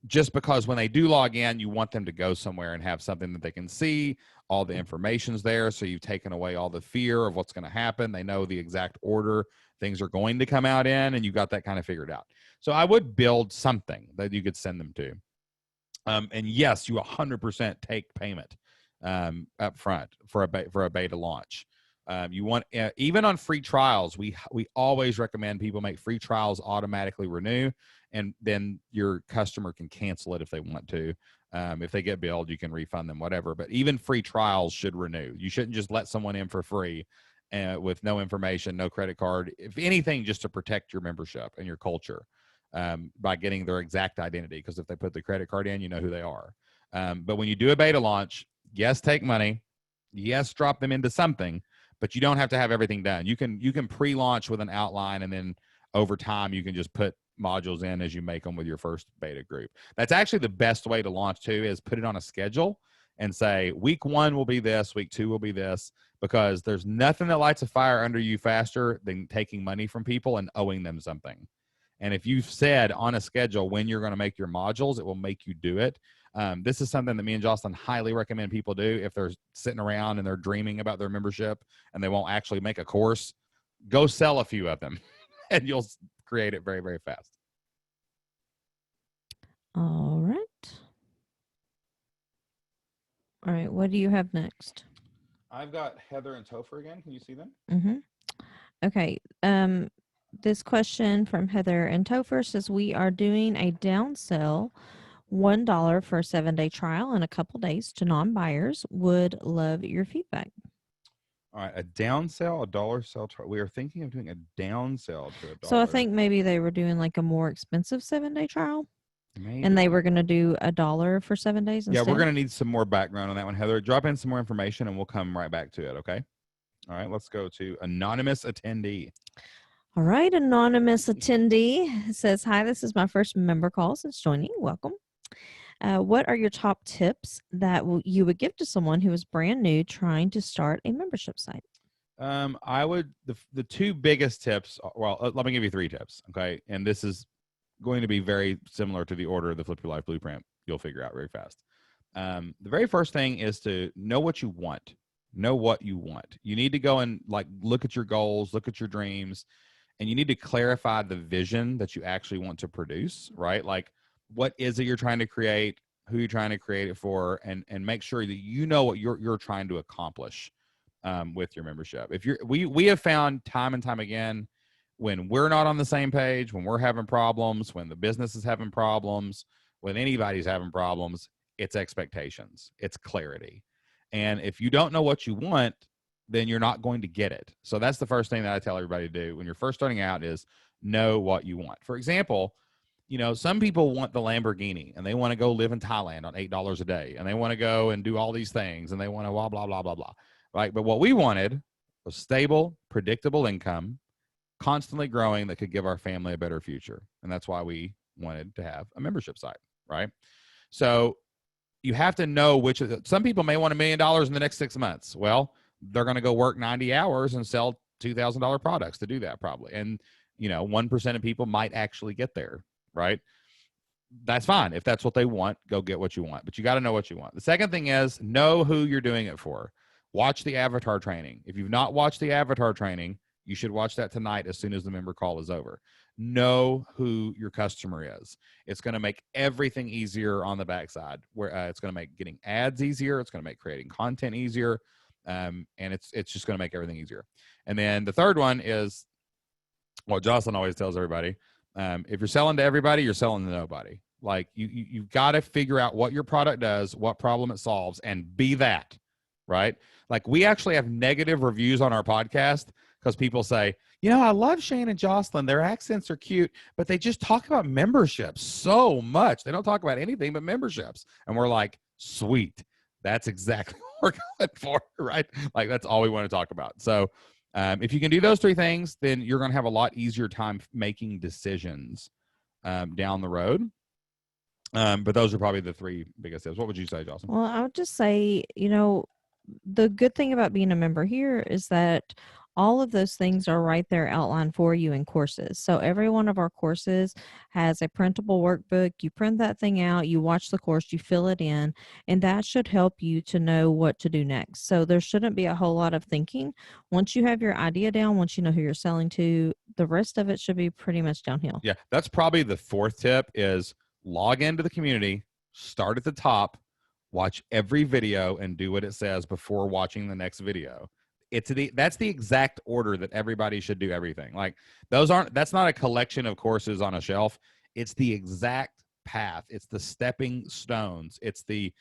Just because when they do log in, you want them to go somewhere and have something that they can see. All the information's there, so you've taken away all the fear of what's going to happen. They know the exact order things are going to come out in, and you got that kind of figured out. So I would build something that you could send them to. And yes, you 100% take payment up front for a beta launch. You want even on free trials, we always recommend people make free trials automatically renew, and then your customer can cancel it if they want to. If they get billed, you can refund them, whatever. But even free trials should renew. You shouldn't just let someone in for free with no information, no credit card. If anything, just to protect your membership and your culture by getting their exact identity. Because if they put the credit card in, you know who they are. But when you do a beta launch, yes, take money. Yes, drop them into something. But you don't have to have everything done. You can pre-launch with an outline, and then over time you can just put modules in as you make them with your first beta group. That's actually the best way to launch too, is put it on a schedule and say week 1 will be this, week 2 will be this, because there's nothing that lights a fire under you faster than taking money from people and owing them something. And if you've said on a schedule when you're going to make your modules, it will make you do it. This is something that me and Jocelyn highly recommend people do if they're sitting around and they're dreaming about their membership and they won't actually make a course. Go sell a few of them and you'll create it very, very fast. All right. All right. What do you have next? I've got Heather and Topher again. Can you see them? Mm-hmm. Okay. This question from Heather and Topher says, we are doing a down sell, $1 for a 7-day trial in a couple days to non-buyers. Would love your feedback. All right, a down sell, a dollar sell. We are thinking of doing a down sell to $1. So I think maybe they were doing like a more expensive 7-day trial. Maybe. And they were going to do $1 for 7 days instead. Yeah, we're going to need some more background on that one, Heather. Drop in some more information and we'll come right back to it, okay? All right, let's go to anonymous attendee. All right, anonymous attendee says, hi, this is my first member call since joining. Welcome. What are your top tips that you would give to someone who is brand new trying to start a membership site? I would, the 2 biggest tips, well, let me give you 3 tips, okay? And this is going to be very similar to the order of the Flip Your Life Blueprint. You'll figure out very fast. The very first thing is to know what you want. Know what you want. You need to go and like look at your goals, look at your dreams, and you need to clarify the vision that you actually want to produce, right? Like, what is it you're trying to create, who you're trying to create it for, and make sure that you know what you're trying to accomplish with your membership. If we have found time and time again, when we're not on the same page, when we're having problems, when the business is having problems, when anybody's having problems, it's expectations, it's clarity. And if you don't know what you want, then you're not going to get it. So that's the first thing that I tell everybody to do when you're first starting out, is know what you want. For example, you know, some people want the Lamborghini and they want to go live in Thailand on $8 a day, and they want to go and do all these things, and they want to blah, blah, blah, blah, blah. Right. But what we wanted was stable, predictable income, constantly growing, that could give our family a better future. And that's why we wanted to have a membership site. Right. So you have to know which of some people may want $1 million in the next 6 months. Well, they're going to go work 90 hours and sell $2,000 products to do that probably. And, you know, 1% of people might actually get there. Right. That's fine. If that's what they want, go get what you want, but you got to know what you want. The second thing is know who you're doing it for. Watch the avatar training. If you've not watched the avatar training, you should watch that tonight as soon as the member call is over. Know who your customer is. It's going to make everything easier on the backside, where it's going to make getting ads easier. It's going to make creating content easier. And it's just going to make everything easier. And then the third one is what Jocelyn always tells everybody. If you're selling to everybody, you're selling to nobody. Like you've got to figure out what your product does, what problem it solves, and be that, right? Like we actually have negative reviews on our podcast because people say, you know, I love Shane and Jocelyn. Their accents are cute, but they just talk about memberships so much. They don't talk about anything but memberships. And we're like, sweet. That's exactly what we're going for, right? Like that's all we want to talk about. So if you can do those 3 things, then you're going to have a lot easier time making decisions down the road. But those are probably the 3 biggest tips. What would you say, Jocelyn? Well, I would just say, you know, the good thing about being a member here is that all of those things are right there outlined for you in courses. So every one of our courses has a printable workbook. You print that thing out, you watch the course, you fill it in, and that should help you to know what to do next. So there shouldn't be a whole lot of thinking. Once you have your idea down, once you know who you're selling to, the rest of it should be pretty much downhill. Yeah, that's probably the 4th tip is log into the community, start at the top, watch every video, and do what it says before watching the next video. That's the exact order that everybody should do everything. Like that's not a collection of courses on a shelf. It's the exact path. It's the stepping stones. It's the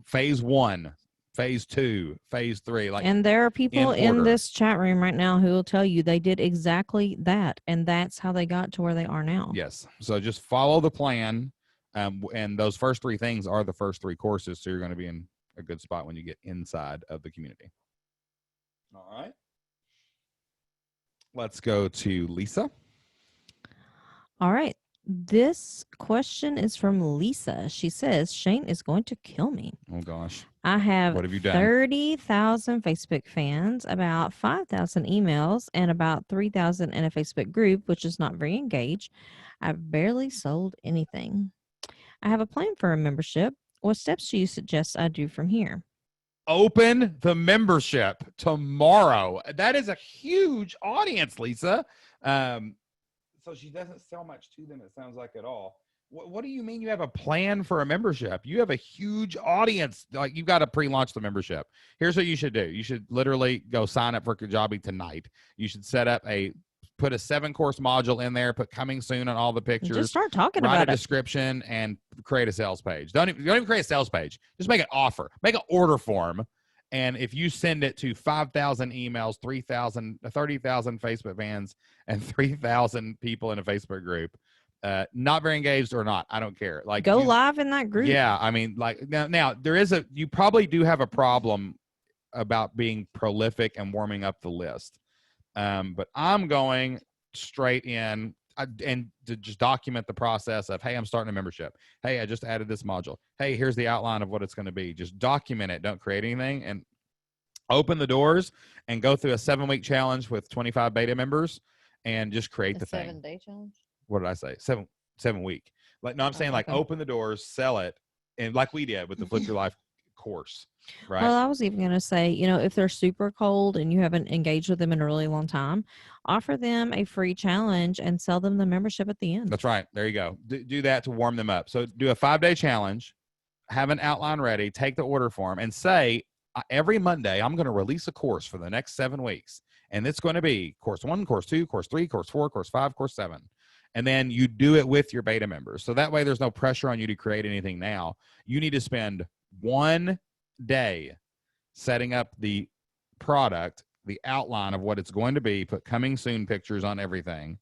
phase 1, phase 2, phase 3. Like, and there are people in this chat room right now who will tell you they did exactly that, and that's how they got to where they are now. Yes. So just follow the plan. And those first 3 things are the first 3 courses. So you're going to be in a good spot when you get inside of the community. All right. Let's go to Lisa. All right. This question is from Lisa. She says, Shane is going to kill me. Oh gosh. I have What have you done? 30,000 Facebook fans, about 5,000 emails, and about 3,000 in a Facebook group, which is not very engaged. I've barely sold anything. I have a plan for a membership. What steps do you suggest I do from here? Open the membership tomorrow. That is a huge audience, Lisa. So she doesn't sell much to them, it sounds like, at all. What do you mean you have a plan for a membership? You have a huge audience. Like, you've got to pre-launch the membership. Here's what you should do. You should literally go sign up for Kajabi tonight. You should put a 7-course module in there, put coming soon on all the pictures. Just start talking write about a it. description and create a sales page. Don't even create a sales page. Just make an offer. Make an order form. And if you send it to 5,000 emails, 30,000 Facebook fans, and 3,000 people in a Facebook group, not very engaged or not, I don't care. Like, go live in that group. Yeah, I mean, like, now you probably do have a problem about being prolific and warming up the list. But I'm going straight in and to just document the process of, hey, I'm starting a membership. Hey, I just added this module. Hey, here's the outline of what it's going to be. Just document it. Don't create anything, and open the doors and go through a 7-week challenge with 25 beta members and just create the thing. 7-day challenge? What did I say? 7 week. Like, no, I'm saying like okay. open the doors, sell it. And like we did with the Flip Your Life course, right? Well, I was even going to say, if they're super cold and you haven't engaged with them in a really long time, offer them a free challenge and sell them the membership at the end. That's right. There you go. Do that to warm them up. So do a 5-day challenge, have an outline ready, take the order form, and say, every Monday, I'm going to release a course for the next 7 weeks. And it's going to be course 1, course 2, course 3, course 4, course 5, course 7. And then you do it with your beta members. So that way there's no pressure on you to create anything now. You need to spend 1 day setting up the product, the outline of what it's going to be, put coming soon pictures on everything.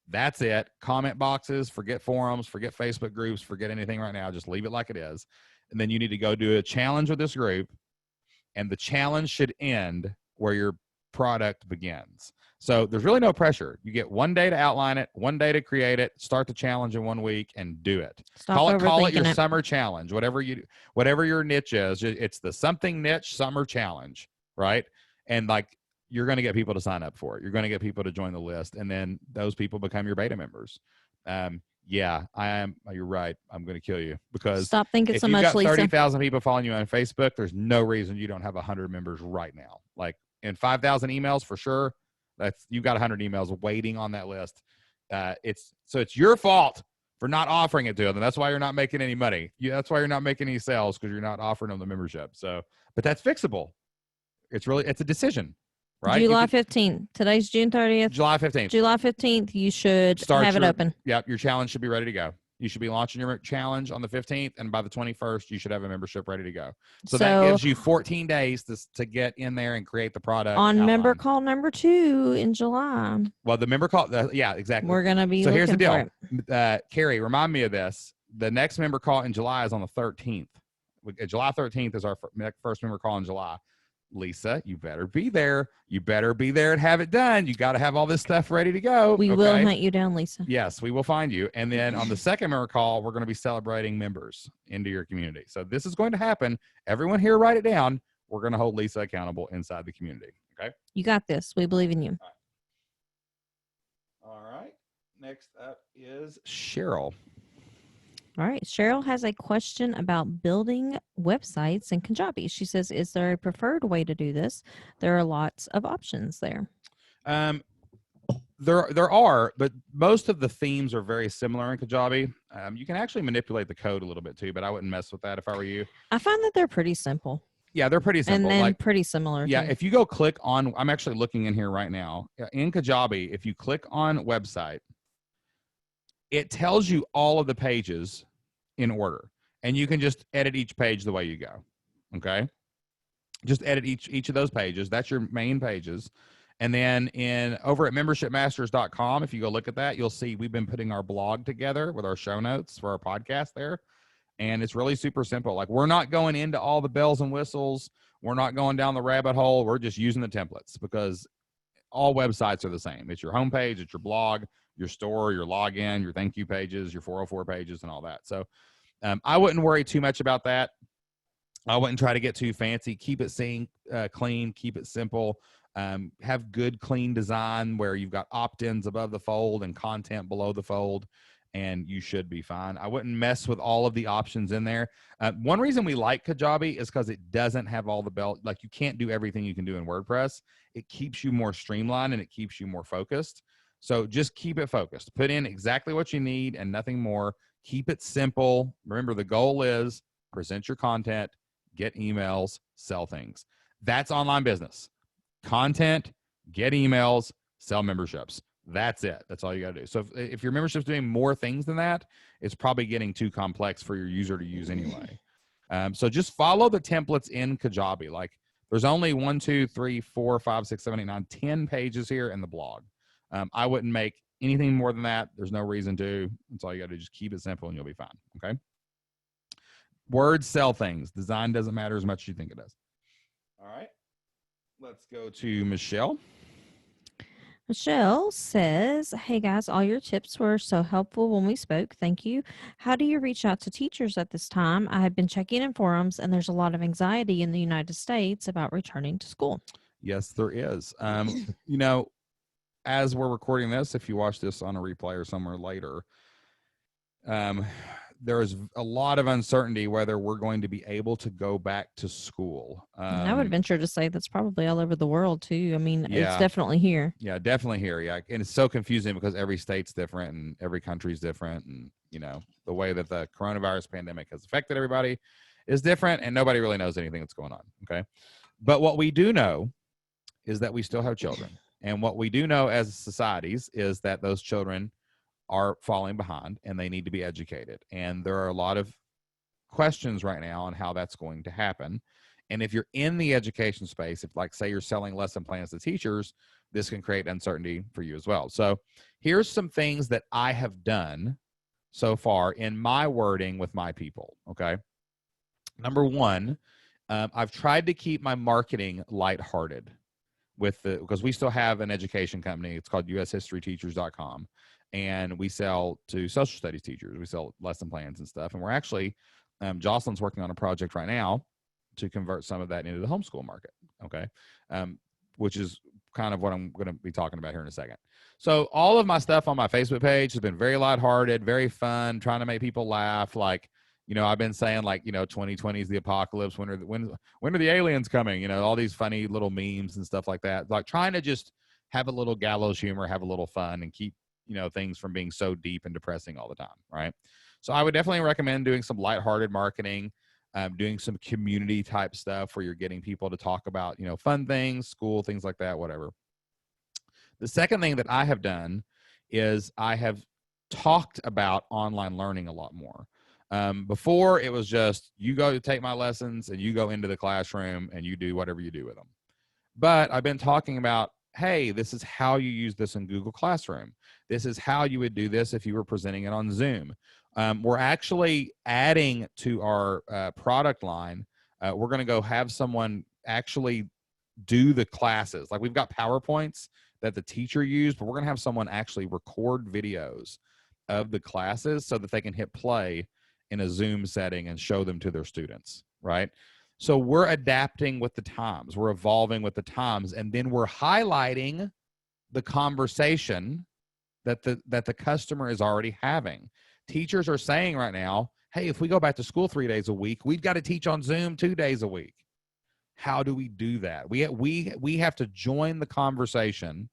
That's it. Comment boxes, forget forums, forget Facebook groups, forget anything right now. Just leave it like it is. And then you need to go do a challenge with this group. And the challenge should end where your product begins. So there's really no pressure. You get 1 day to outline it, 1 day to create it, start the challenge in 1 week, and do it. Call it your summer challenge, whatever your niche is. It's the something niche summer challenge, right? And like, you're going to get people to sign up for it. You're going to get people to join the list, and then those people become your beta members. Yeah, I am. You're right. I'm going to kill you because stop thinking so much, Lisa. If you've got 30,000 people following you on Facebook, there's no reason you don't have 100 members right now. Like, in 5,000 emails for sure. You've got 100 emails waiting on that list. It's your fault for not offering it to them. That's why you're not making any money. That's why you're not making any sales, because you're not offering them the membership. So, but that's fixable. It's a decision. Right? July 15th. Today's June 30th. July 15th. July 15th, you should have it open. Yep, your challenge should be ready to go. You should be launching your challenge on the 15th, and by the 21st, you should have a membership ready to go. So that gives you 14 days to get in there and create the product. On outline. Member call number 2 in July. Well, the member call, yeah, exactly. We're going to be So here's the deal. Carrie, remind me of this. The next member call in July is on the 13th. July 13th is our first member call in July. Lisa, you better be there. You better be there and have it done. You got to have all this stuff ready to go. We will hunt you down, Lisa. Yes, we will find you. And then on the second member call, we're going to be celebrating members into your community. So this is going to happen. Everyone here, write it down. We're going to hold Lisa accountable inside the community. Okay? You got this. We believe in you. All right. Next up is Cheryl. All right. Cheryl has a question about building websites in Kajabi. She says, is there a preferred way to do this? There are lots of options there. There are, but most of the themes are very similar in Kajabi. You can actually manipulate the code a little bit too, but I wouldn't mess with that if I were you. I find that they're pretty simple. Yeah, they're pretty simple. And then pretty similar. Yeah, too. if you go click on, I'm actually looking in here right now. In Kajabi, if you click on website, it tells you all of the pages in order, and you can just edit each page the way you go. Okay, just edit each of those pages. That's your main pages. And then over at membershipmasters.com, if you go look at that, you'll see we've been putting our blog together with our show notes for our podcast there, and it's really super simple. Like, we're not going into all the bells and whistles. We're not going down the rabbit hole. We're just using the templates, because all websites are the same. It's your homepage, it's your blog. your store, your login, your thank you pages, your 404 pages, and all that. So I wouldn't worry too much about that. I wouldn't try to get too fancy. Keep it clean. Keep it simple. Have good, clean design where you've got opt-ins above the fold and content below the fold, and you should be fine. I wouldn't mess with all of the options in there. One reason we like Kajabi is because it doesn't have all the belt. Like, you can't do everything you can do in WordPress. It keeps you more streamlined and it keeps you more focused. So just keep it focused. Put in exactly what you need and nothing more. Keep it simple. Remember, the goal is present your content, get emails, sell things. That's online business. Content, get emails, sell memberships. That's it. That's all you got to do. So if your membership's doing more things than that, it's probably getting too complex for your user to use anyway. So just follow the templates in Kajabi. Like, there's only 1, 2, 3, 4, 5, 6, 7, 8, 9, 10 pages here in the blog. I wouldn't make anything more than that. There's no reason to. That's all you got to do. Just keep it simple and you'll be fine. Okay. Words sell things. Design doesn't matter as much as you think it does. All right. Let's go to Michelle. Michelle says, hey guys, all your tips were so helpful when we spoke. Thank you. How do you reach out to teachers at this time? I have been checking in forums and there's a lot of anxiety in the United States about returning to school. Yes, there is. You know, as we're recording this, if you watch this on a replay or somewhere later, there is a lot of uncertainty whether we're going to be able to go back to school. I would venture to say that's probably all over the world too. I mean, Yeah. It's definitely here. Yeah, definitely here. Yeah. And it's so confusing because every state's different and every country's different. And, you know, the way that the coronavirus pandemic has affected everybody is different and nobody really knows anything that's going on. Okay. But what we do know is that we still have children. And what we do know as societies is that those children are falling behind and they need to be educated. And there are a lot of questions right now on how that's going to happen. And if you're in the education space, if, like, say you're selling lesson plans to teachers, this can create uncertainty for you as well. So here's some things that I have done so far in my wording with my people. Okay. Number one, I've tried to keep my marketing lighthearted because we still have an education company. It's called ushistoryteachers.com. And we sell to social studies teachers. We sell lesson plans and stuff. And we're actually, Jocelyn's working on a project right now to convert some of that into the homeschool market. Okay. Which is kind of what I'm going to be talking about here in a second. So all of my stuff on my Facebook page has been very lighthearted, very fun, trying to make people laugh. Like, you know, I've been saying, like, you know, 2020 is the apocalypse. When are the aliens coming? You know, all these funny little memes and stuff like that. Like, trying to just have a little gallows humor, have a little fun, and keep, you know, things from being so deep and depressing all the time. Right. So I would definitely recommend doing some lighthearted marketing, doing some community type stuff where you're getting people to talk about, you know, fun things, school, things like that, whatever. The second thing that I have done is I have talked about online learning a lot more. Before, it was just, you go to take my lessons and you go into the classroom and you do whatever you do with them. But I've been talking about, hey, this is how you use this in Google Classroom. This is how you would do this if you were presenting it on Zoom. We're actually adding to our product line. We're going to go have someone actually do the classes. Like, we've got PowerPoints that the teacher used, but we're going to have someone actually record videos of the classes so that they can hit play in a Zoom setting and show them to their students, right? So we're adapting with the times. We're evolving with the times. And then we're highlighting the conversation that the customer is already having. Teachers are saying right now, hey, if we go back to school 3 days a week, we've got to teach on Zoom 2 days a week. How do we do that? We have to join the conversation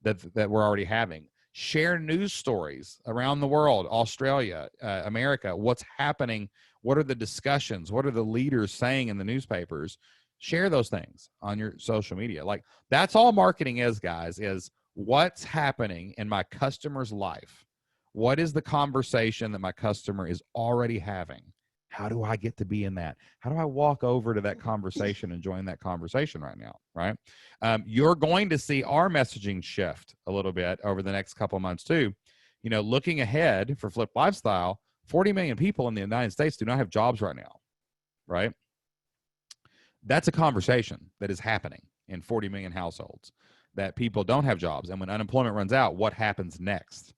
that we're already having. Share news stories around the world, Australia, America, what's happening, what are the discussions, what are the leaders saying in the newspapers. Share those things on your social media. Like, that's all marketing is, guys, is what's happening in my customer's life. What is the conversation that my customer is already having? How do I get to be in that? How do I walk over to that conversation and join that conversation right now, right? You're going to see our messaging shift a little bit over the next couple of months too. You know, looking ahead for Flipped Lifestyle, 40 million people in the United States do not have jobs right now, right? That's a conversation that is happening in 40 million households, that people don't have jobs. And when unemployment runs out, what happens next?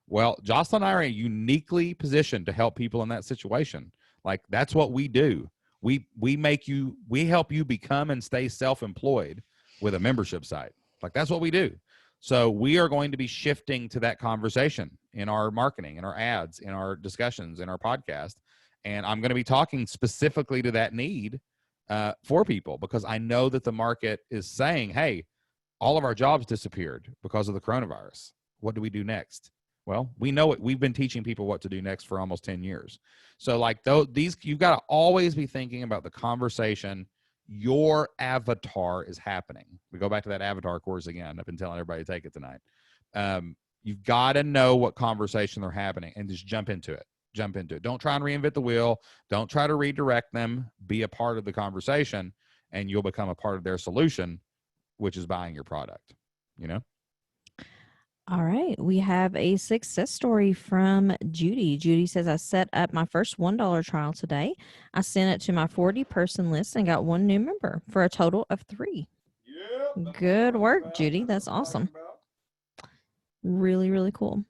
Well, Jocelyn and I are uniquely positioned to help people in that situation. Like, that's what we do. We help you become and stay self-employed with a membership site. Like, that's what we do. So we are going to be shifting to that conversation in our marketing, in our ads, in our discussions, in our podcast. And I'm going to be talking specifically to that need for people, because I know that the market is saying, hey, all of our jobs disappeared because of the coronavirus. What do we do next? Well, we know it. We've been teaching people what to do next for almost 10 years. So like these, you've got to always be thinking about the conversation your avatar is happening. We go back to that avatar course again. I've been telling everybody to take it tonight. You've got to know what conversation they're happening and just jump into it. Jump into it. Don't try and reinvent the wheel. Don't try to redirect them. Be a part of the conversation, and you'll become a part of their solution, which is buying your product, you know? All right. We have a success story from Judy. Judy says, I set up my first $1 trial today. I sent it to my 40-person list and got one new member for a total of 3. Yep, good work, Judy. That's awesome. Really, really cool.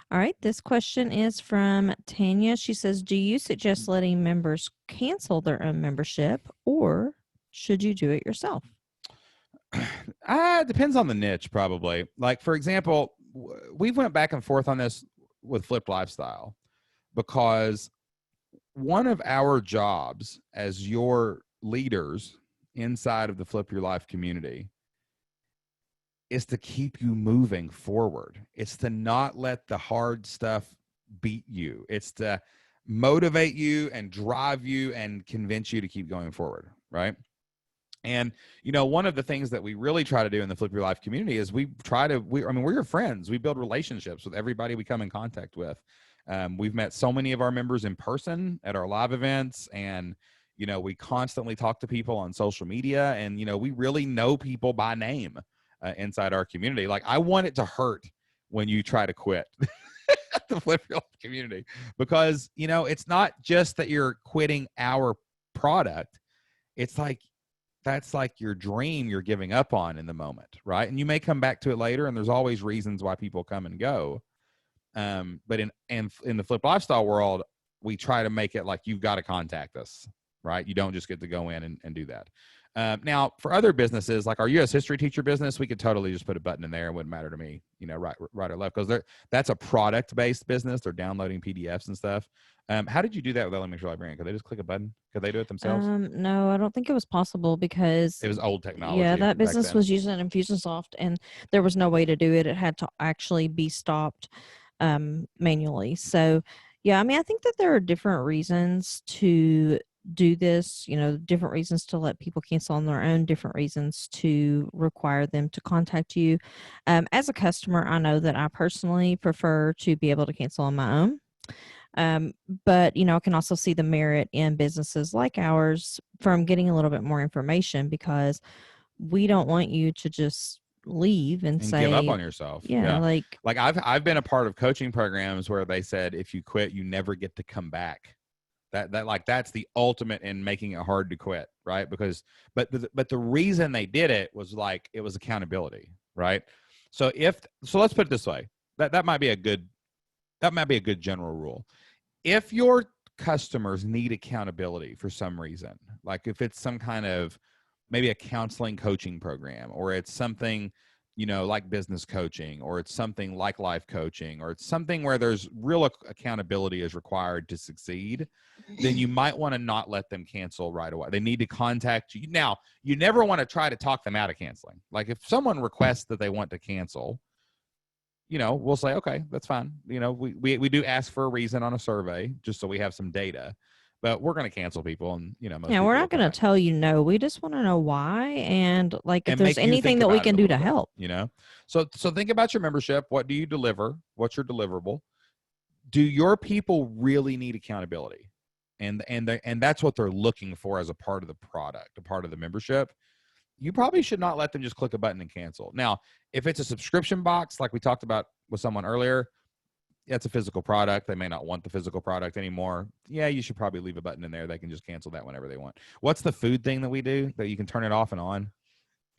All right. This question is from Tanya. She says, do you suggest letting members cancel their own membership, or should you do it yourself? Depends on the niche, probably. Like, for example, we went back and forth on this with Flip Lifestyle, because one of our jobs as your leaders inside of the Flip Your Life community is to keep you moving forward. It's to not let the hard stuff beat you. It's to motivate you and drive you and convince you to keep going forward, right? And, you know, one of the things that we really try to do in the Flip Your Life community is we're your friends. We build relationships with everybody we come in contact with. We've met so many of our members in person at our live events, and, you know, we constantly talk to people on social media, and, you know, we really know people by name inside our community. Like, I want it to hurt when you try to quit the Flip Your Life community, because, you know, it's not just that you're quitting our product. It's like, that's like your dream you're giving up on in the moment, right? And you may come back to it later, and there's always reasons why people come and go. But in the Flip Lifestyle world, we try to make it like, you've got to contact us, right? You don't just get to go in and do that. Now, for other businesses, like our U.S. history teacher business, we could totally just put a button in there. It wouldn't matter to me, you know, right or left, because that's a product-based business. They're downloading PDFs and stuff. How did you do that with Elementary Librarian? Could they just click a button? Could they do it themselves? No, I don't think it was possible, because it was old technology. Yeah, that business was using Infusionsoft, and there was no way to do it. It had to actually be stopped manually. So, yeah, I mean, I think that there are different reasons to do this, you know, different reasons to let people cancel on their own, different reasons to require them to contact you. As a customer, I know that I personally prefer to be able to cancel on my own. But, you know, I can also see the merit in businesses like ours from getting a little bit more information, because we don't want you to just leave and say, give up on yourself. Yeah. Like I've been a part of coaching programs where they said, if you quit, you never get to come back. That's the ultimate in making it hard to quit, right? Because, but the reason they did it was like, it was accountability, right? So let's put it this way, that might be a good general rule. If your customers need accountability for some reason, like if it's some kind of maybe a counseling coaching program, or it's something, you know, like business coaching, or it's something like life coaching, or it's something where there's real accountability is required to succeed, then you might want to not let them cancel right away. They need to contact you. Now, you never want to try to talk them out of canceling. Like, if someone requests that they want to cancel, you know, we'll say, okay, that's fine. You know, we do ask for a reason on a survey, just so we have some data, but we're going to cancel people. And, you know, we're not going to tell you no. We just want to know why. And like, if there's anything that we can do to help, you know? So think about your membership. What do you deliver? What's your deliverable? Do your people really need accountability? And that's what they're looking for as a part of the product, a part of the membership. You probably should not let them just click a button and cancel. Now, if it's a subscription box, like we talked about with someone earlier, that's a physical product. They may not want the physical product anymore. Yeah, you should probably leave a button in there. They can just cancel that whenever they want. What's the food thing that we do that you can turn it off and on?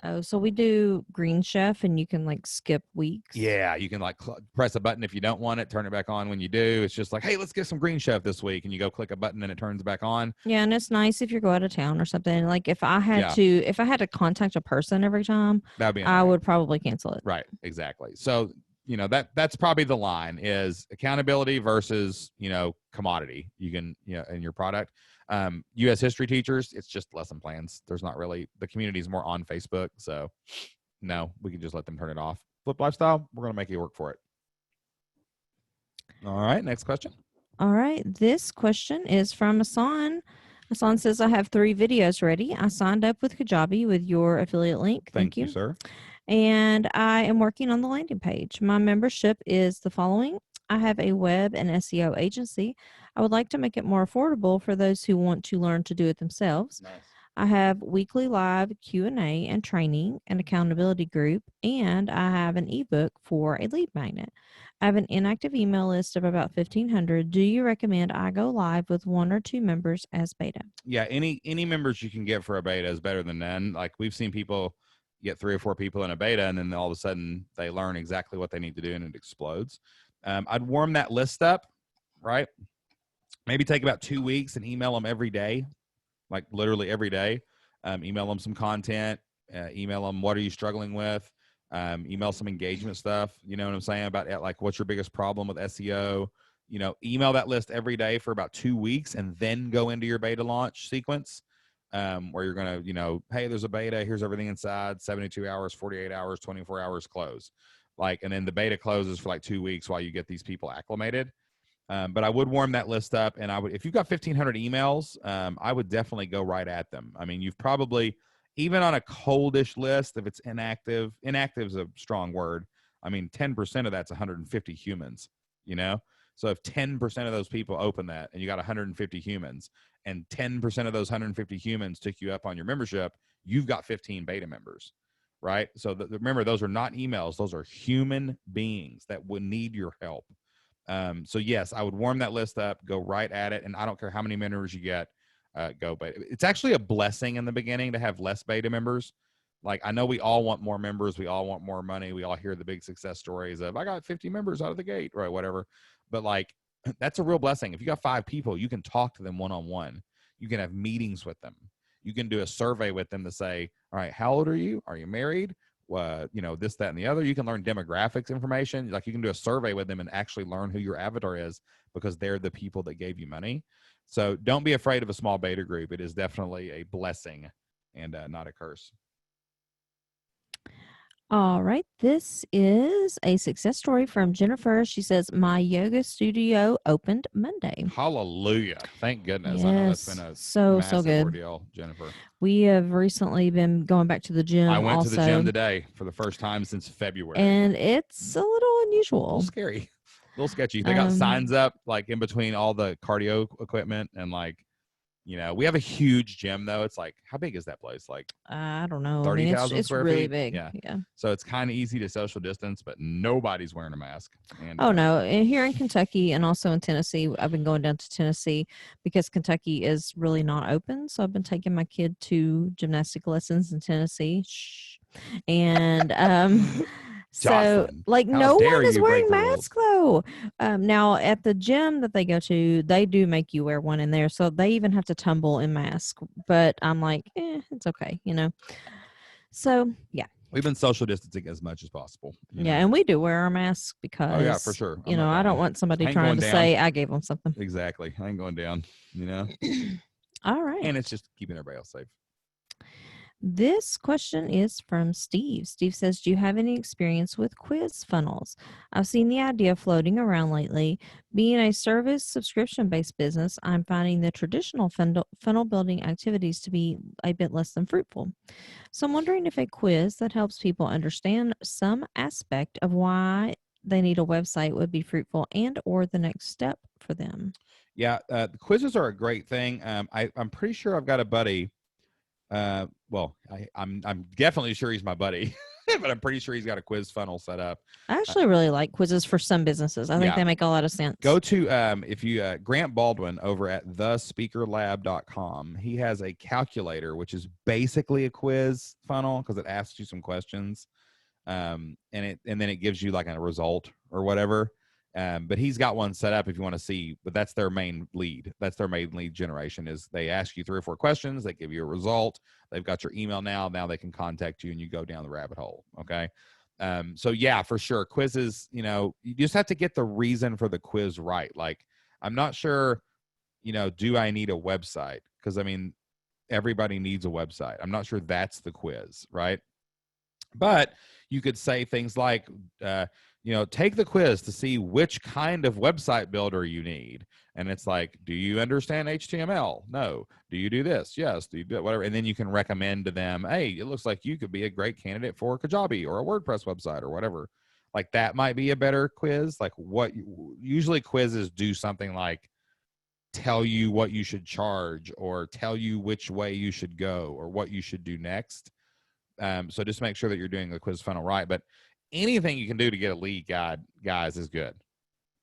Oh, so we do Green Chef, and you can like skip weeks. Yeah, you can like press a button if you don't want it, turn it back on when you do. It's just like, hey, let's get some Green Chef this week, and you go click a button and it turns back on. Yeah, and it's nice if you go out of town or something. Like if I had Yeah. to contact a person every time, That'd be I annoying. would probably cancel it. Right, exactly. So, that's probably the line is accountability versus, commodity you can, in your product. U.S. history teachers, it's just lesson plans. There's not really, the community is more on Facebook. So no, we can just let them turn it off. Flip Lifestyle, we're going to make you work for it. All right, next question. All right. This question is from Asan. Asan says, I have 3 videos ready. I signed up with Kajabi with your affiliate link. Thank you, sir. And I am working on the landing page. My membership is the following. I have a web and SEO agency. I would like to make it more affordable for those who want to learn to do it themselves. Nice. I have weekly live Q&A and training, an accountability group, and I have an ebook for a lead magnet. I have an inactive email list of about 1,500. Do you recommend I go live with 1 or 2 members as beta? Yeah, any members you can get for a beta is better than none. Like we've seen people get 3 or 4 people in a beta, and then all of a sudden they learn exactly what they need to do, and it explodes. I'd warm that list up, right? Maybe take about 2 weeks and email them every day, like literally every day. Email them some content, email them what are you struggling with, email some engagement stuff, you know what I'm saying, about like what's your biggest problem with SEO. Email that list every day for about 2 weeks, and then go into your beta launch sequence, where you're going to, hey, there's a beta, here's everything inside, 72 hours, 48 hours, 24 hours close. And then the beta closes for like 2 weeks while you get these people acclimated. But I would warm that list up, and if you've got 1,500 emails, I would definitely go right at them. I mean, you've probably, even on a coldish list, if it's inactive is a strong word. I mean, 10% of that's 150 humans, So if 10% of those people open that, and you got 150 humans, and 10% of those 150 humans took you up on your membership, you've got 15 beta members, right? So remember, those are not emails. Those are human beings that would need your help. So yes, I would warm that list up, go right at it. And I don't care how many members you get, go beta. It's actually a blessing in the beginning to have less beta members. Like, I know we all want more members. We all want more money. We all hear the big success stories of, I got 50 members out of the gate, right? Whatever. But like, that's a real blessing. If you got 5 people, you can talk to them one-on-one. You can have meetings with them. You can do a survey with them to say, all right, how old are you? Are you married? This, that, and the other. You can learn demographics information. Like, you can do a survey with them and actually learn who your avatar is, because they're the people that gave you money. So don't be afraid of a small beta group. It is definitely a blessing and not a curse. All right. This is a success story from Jennifer. She says, my yoga studio opened Monday. Hallelujah. Thank goodness. Yes, I know that's been a so massive good ordeal, Jennifer. We have recently been going back to the gym. I went to the gym today for the first time since February. And it's a little unusual. A little scary. A little sketchy. They got signs up like in between all the cardio equipment, and like, we have a huge gym though. It's like, how big is that place? Like, I don't know. 30,000 square really feet. Big. Yeah. Yeah. So it's kind of easy to social distance, but nobody's wearing a mask. And, no. And here in Kentucky and also in Tennessee, I've been going down to Tennessee because Kentucky is really not open. So I've been taking my kid to gymnastic lessons in Tennessee. Shh. And so Jocelyn, like no one is wearing masks though. Now at the gym that they go to, they do make you wear one in there. So they even have to tumble in mask. But I'm like, it's okay, So yeah. We've been social distancing as much as possible. Yeah, and we do wear our masks because, oh yeah, for sure. I don't want somebody trying to say I gave them something. Exactly. I ain't going down, All right. And it's just keeping everybody else safe. This question is from Steve. Steve says, do you have any experience with quiz funnels? I've seen the idea floating around lately. Being a service subscription-based business, I'm finding the traditional funnel building activities to be a bit less than fruitful. So I'm wondering if a quiz that helps people understand some aspect of why they need a website would be fruitful and or the next step for them. Yeah, the quizzes are a great thing. I'm pretty sure I've got a buddy. I'm definitely sure he's my buddy. but I'm pretty sure he's got a quiz funnel set up. I actually really like quizzes for some businesses. I think Yeah. they make a lot of sense. Go to if you Grant Baldwin over at thespeakerlab.com. He has a calculator, which is basically a quiz funnel because it asks you some questions, and then it gives you like a result or whatever. But he's got one set up if you want to see. But that's their main lead. That's their main lead generation. Is they ask you 3 or 4 questions, they give you a result. They've got your email now. Now they can contact you, and you go down the rabbit hole. Okay. So yeah, for sure. Quizzes, you just have to get the reason for the quiz right. Like, I'm not sure, do I need a website? Because I mean, everybody needs a website. I'm not sure that's the quiz, right? But you could say things like, take the quiz to see which kind of website builder you need. And it's like, do you understand HTML? No. Do you do this? Yes. Do you do whatever? And then you can recommend to them, hey, it looks like you could be a great candidate for Kajabi or a WordPress website or whatever. Like that might be a better quiz. Like usually quizzes do something like tell you what you should charge or tell you which way you should go or what you should do next. So just make sure that you're doing the quiz funnel right. But anything you can do to get a lead, guys, is good.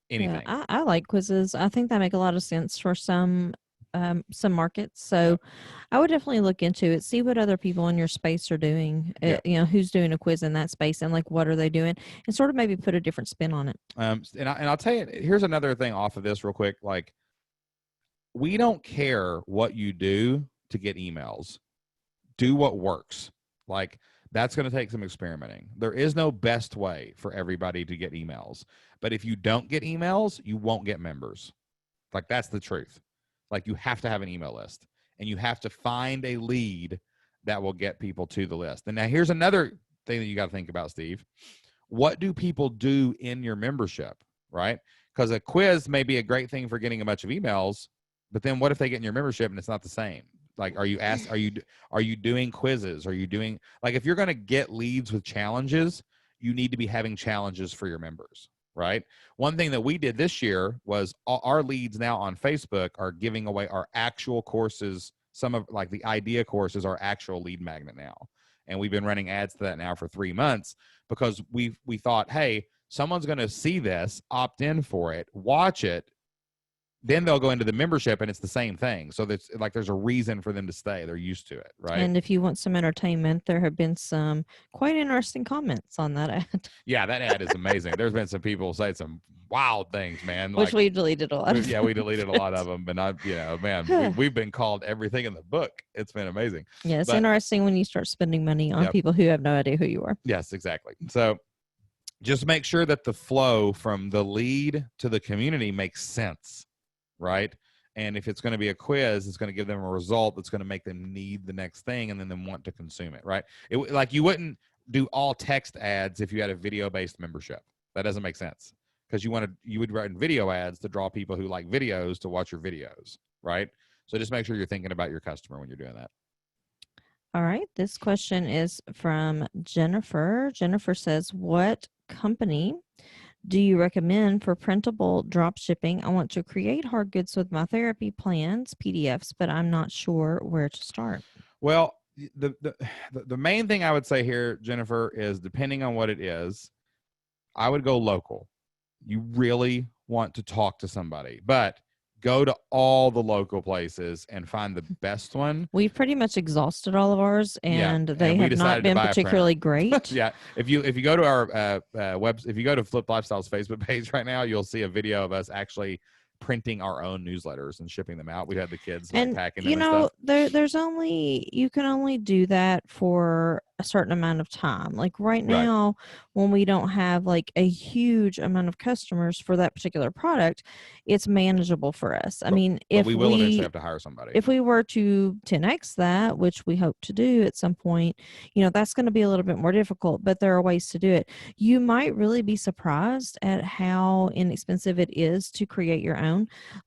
Anything. Yeah, I like quizzes. I think that make a lot of sense for some markets. So I would definitely look into it, see what other people in your space are doing, who's doing a quiz in that space and like, what are they doing, and sort of maybe put a different spin on it. And I'll tell you, here's another thing off of this real quick. Like, we don't care what you do to get emails. Do what works. Like, that's going to take some experimenting. There is no best way for everybody to get emails. But if you don't get emails, you won't get members. Like, that's the truth. Like, you have to have an email list. And you have to find a lead that will get people to the list. And now here's another thing that you got to think about, Steve. What do people do in your membership, right? Because a quiz may be a great thing for getting a bunch of emails, but then what if they get in your membership and it's not the same? Like, are you doing quizzes? Are you doing, like, if you're going to get leads with challenges, you need to be having challenges for your members, right? One thing that we did this year was our leads now on Facebook are giving away our actual courses. Some of like the idea courses are actual lead magnet now. And we've been running ads to that now for 3 months because we thought, hey, someone's going to see this, opt in for it, watch it. Then they'll go into the membership and it's the same thing. So that's like, there's a reason for them to stay. They're used to it. Right. And if you want some entertainment, there have been some quite interesting comments on that ad. Yeah. That ad is amazing. There's been some people say some wild things, man. Which we deleted a lot of. Yeah. We deleted a lot of them, but not, man, we've been called everything in the book. It's been amazing. Yeah. It's interesting when you start spending money on people who have no idea who you are. Yes, exactly. So just make sure that the flow from the lead to the community makes sense. Right. And if it's going to be a quiz, it's going to give them a result that's going to make them need the next thing and then them want to consume it. Right. Like, you wouldn't do all text ads if you had a video based membership. That doesn't make sense because you would run video ads to draw people who like videos to watch your videos. Right. So just make sure you're thinking about your customer when you're doing that. All right. This question is from Jennifer. Jennifer says, what company do you recommend for printable drop shipping? I want to create hard goods with my therapy plans, PDFs, but I'm not sure where to start. Well, the main thing I would say here, Jennifer, is depending on what it is, I would go local. You really want to talk to somebody, but go to all the local places and find the best one. We've pretty much exhausted all of ours, and they have not been particularly great. Yeah. If you go to our if you go to Flip Lifestyle's Facebook page right now, you'll see a video of us actually printing our own newsletters and shipping them out. We had the kids like, packing them and stuff. You can only do that for a certain amount of time. Like right now, when we don't have like a huge amount of customers for that particular product, it's manageable for us. I mean, if we will eventually have to hire somebody. If we were to 10x that, which we hope to do at some point, that's going to be a little bit more difficult, but there are ways to do it. You might really be surprised at how inexpensive it is to create your own.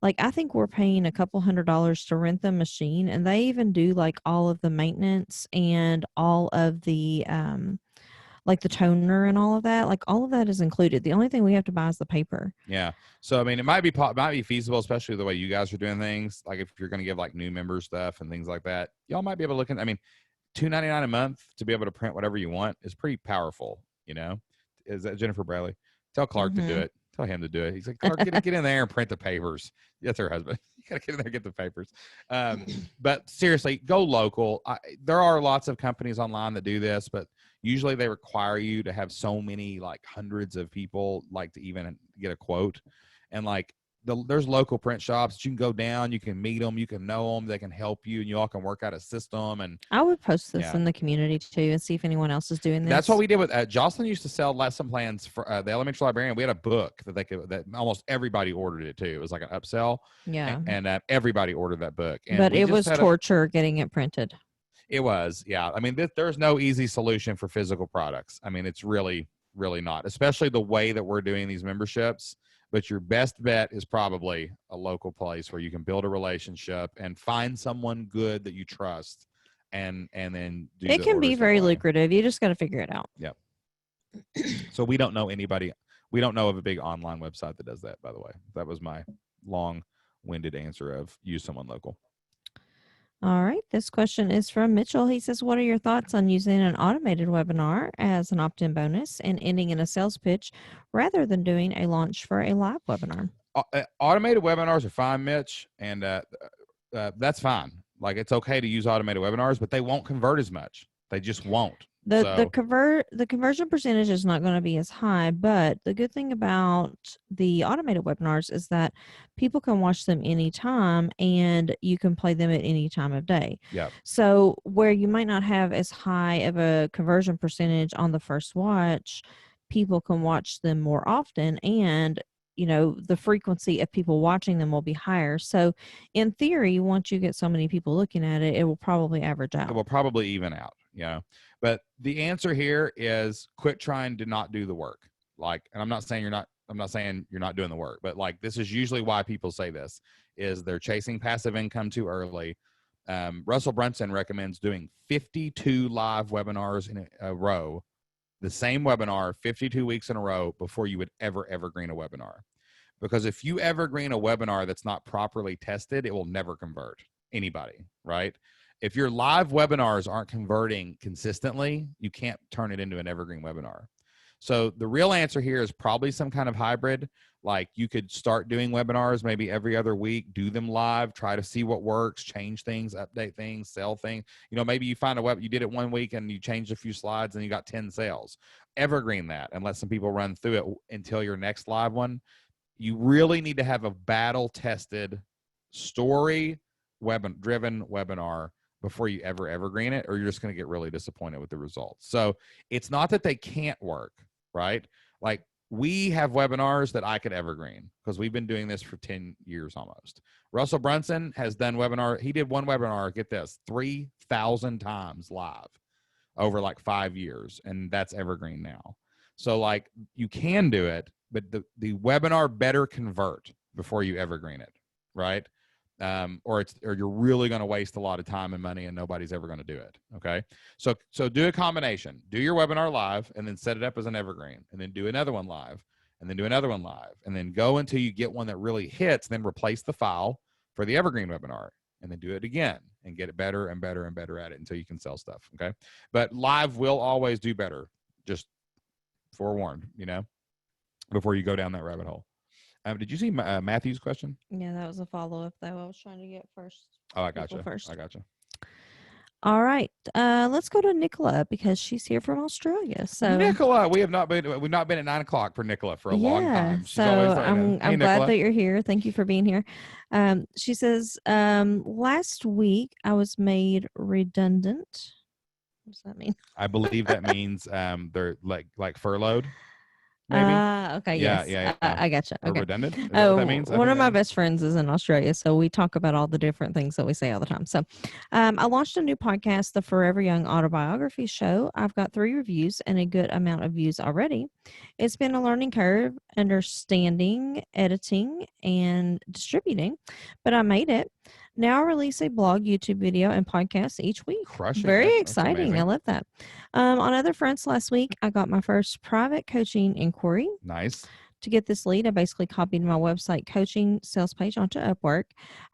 Like, I think we're paying a couple $100s to rent the machine, and they even do like all of the maintenance and all of the like the toner and all of that. Like, all of that is included. The only thing we have to buy is the paper. Yeah. So I mean, it might be feasible, especially the way you guys are doing things. Like, if you're going to give like new members stuff and things like that, y'all might be able to look in. I mean, $2.99 a month to be able to print whatever you want is pretty powerful. Is that Jennifer Bradley? Tell Clark to do it. Tell him to do it. He's like, Clark, get in there and print the papers. That's her husband. You gotta get in there and get the papers. But seriously, go local. There are lots of companies online that do this, but usually they require you to have so many, like hundreds of people, like to even get a quote. And like there's local print shops that you can go down, you can meet them, you can know them, they can help you, and you all can work out a system. And I would post this in the community too and see if anyone else is doing this. That's what we did with Jocelyn used to sell lesson plans for the elementary librarian. We had a book that almost everybody ordered it too. It was like an upsell. Yeah. And everybody ordered that book. And but it was torture getting it printed. It was. Yeah. I mean, there's no easy solution for physical products. I mean, it's really, really not, especially the way that we're doing these memberships. But your best bet is probably a local place where you can build a relationship and find someone good that you trust, and then do it can be very lucrative. You just got to figure it out. Yep. So we don't know anybody. We don't know of a big online website that does that, by the way. That was my long-winded answer of use someone local. All right. This question is from Mitchell. He says, what are your thoughts on using an automated webinar as an opt-in bonus and ending in a sales pitch rather than doing a launch for a live webinar? Automated webinars are fine, Mitch, and that's fine. Like, it's okay to use automated webinars, but they won't convert as much. They just won't. The conversion percentage is not going to be as high, but the good thing about the automated webinars is that people can watch them anytime and you can play them at any time of day. Yeah. So where you might not have as high of a conversion percentage on the first watch, people can watch them more often, and the frequency of people watching them will be higher. So in theory, once you get so many people looking at it, it will probably average out. It will probably even out, But the answer here is quit trying to not do the work. And I'm not saying you're not doing the work, but like, this is usually why people say this is they're chasing passive income too early. Russell Brunson recommends doing 52 live webinars in a row, the same webinar 52 weeks in a row before you would ever evergreen a webinar. Because if you evergreen a webinar that's not properly tested, it will never convert anybody, right? If your live webinars aren't converting consistently, you can't turn it into an evergreen webinar. So the real answer here is probably some kind of hybrid. Like, you could start doing webinars maybe every other week, do them live, try to see what works, change things, update things, sell things. Maybe you find you did it one week and you changed a few slides and you got 10 sales. Evergreen that and let some people run through it until your next live one. You really need to have a battle-tested, story-driven webinar before you ever evergreen it, or you're just going to get really disappointed with the results. So it's not that they can't work, right? Like, we have webinars that I could evergreen because we've been doing this for 10 years almost. Russell Brunson has done webinar. He did one webinar, get this, 3,000 times live over like 5 years. And that's evergreen now. So like, you can do it, but the webinar better convert before you evergreen it, right? Or you're really going to waste a lot of time and money and nobody's ever going to do it. Okay. So do a combination, do your webinar live and then set it up as an evergreen, and then do another one live, and then do another one live, and then go until you get one that really hits, then replace the file for the evergreen webinar, and then do it again and get it better and better and better at it until you can sell stuff. Okay. But live will always do better. Just forewarned, before you go down that rabbit hole. Did you see Matthew's question? Yeah, that was a follow-up that I was trying to get first. Oh, I got you. First. I got you. All right. Let's go to Nicola because she's here from Australia. So Nicola, we've not been at 9:00 for Nicola for a long time. She's so I'm glad that you're here. Thank you for being here. She says, last week I was made redundant. What does that mean? I believe that means they're like furloughed. Maybe. Okay. Yes. Yeah. I gotcha. Or okay. redundant. Is that what that means? One of my best friends is in Australia, so we talk about all the different things that we say all the time. So, I launched a new podcast, the Forever Young Autobiography Show. I've got 3 reviews and a good amount of views already. It's been a learning curve, understanding, editing, and distributing, but I made it. Now I release a blog, YouTube video, and podcast each week. Very exciting. I love that. On other fronts, last week, I got my first private coaching inquiry. Nice. To get this lead, I basically copied my website coaching sales page onto Upwork.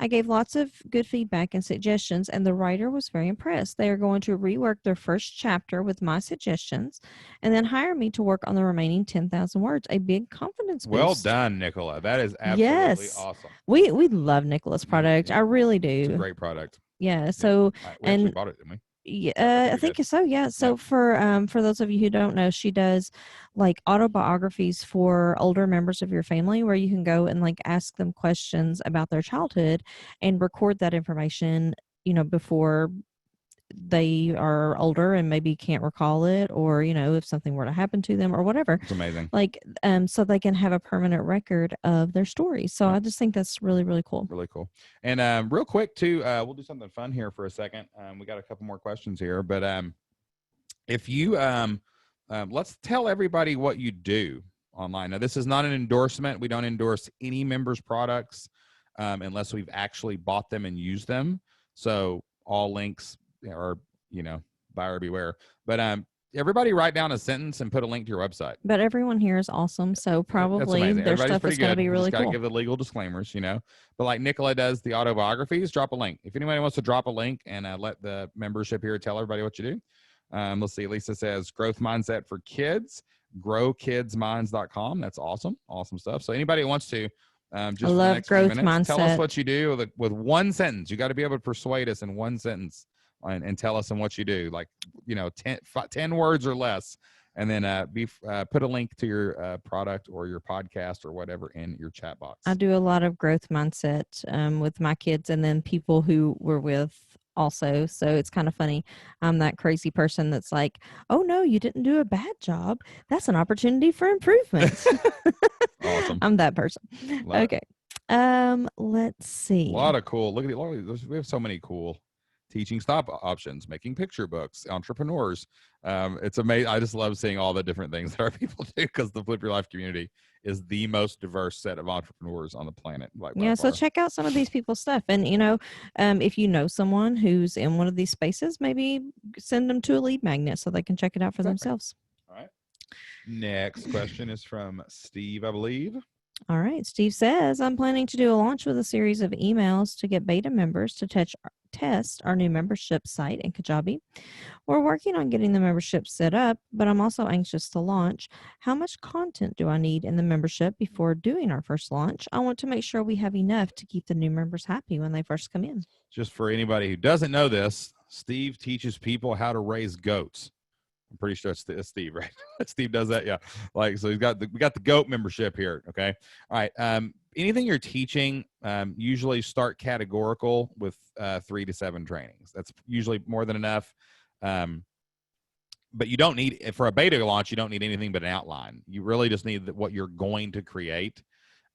I gave lots of good feedback and suggestions, and the writer was very impressed. They are going to rework their first chapter with my suggestions and then hire me to work on the remaining 10,000 words. A big confidence boost. Well done, Nicola. That is absolutely Yes. awesome. We love Nicola's product. I really do. It's a great product. Yeah. So We actually bought it, didn't we? yeah, I think so. Yeah. So for those of you who don't know, she does like autobiographies for older members of your family, where you can go and like ask them questions about their childhood and record that information, before they are older and maybe can't recall it, or if something were to happen to them or whatever. It's amazing. Like so they can have a permanent record of their story. So I just think that's really, really cool. Really cool. And real quick too, we'll do something fun here for a second. We got a couple more questions here, but if you let's tell everybody what you do online. Now, this is not an endorsement. We don't endorse any members' products unless we've actually bought them and used them. So all links are, buyer beware. But everybody write down a sentence and put a link to your website. But everyone here is awesome, so probably their stuff is going to be really cool. Got to give the legal disclaimers, But like Nicola does the autobiographies, drop a link. If anybody wants to drop a link and let the membership here tell everybody what you do. Let's see. Lisa says growth mindset for kids, growkidsminds.com. That's awesome. Awesome stuff. So anybody who wants to, just I love growth mindset. Tell us what you do with one sentence. You got to be able to persuade us in one sentence and tell us what you do, like, 10 words or less. And then put a link to your product or your podcast or whatever in your chat box. I do a lot of growth mindset with my kids and then people who we're with also. So it's kind of funny. I'm that crazy person that's like, oh no, you didn't do a bad job. That's an opportunity for improvement. Awesome. I'm that person. Love okay. Let's see. A lot of cool. Look at these. We have so many cool teaching stop options, making picture books, entrepreneurs. It's amazing. I just love seeing all the different things that our people do, because the Flip Your Life community is the most diverse set of entrepreneurs on the planet. So check out some of these people's stuff. And, if you know someone who's in one of these spaces, maybe send them to a lead magnet so they can check it out for themselves. All right. Next question is from Steve, I believe. All right. Steve says, I'm planning to do a launch with a series of emails to get beta members to test our new membership site in Kajabi. We're working on getting the membership set up, but I'm also anxious to launch. How much content do I need in the membership before doing our first launch? I want to make sure we have enough to keep the new members happy when they first come in. Just for anybody who doesn't know this, Steve teaches people how to raise goats. I'm pretty sure it's Steve, right? Steve does that, yeah. So we got the goat membership here. Okay, all right. Anything you're teaching, usually start categorical with 3 to 7 trainings. That's usually more than enough. But you don't need, for a beta launch, you don't need anything but an outline. You really just need what you're going to create,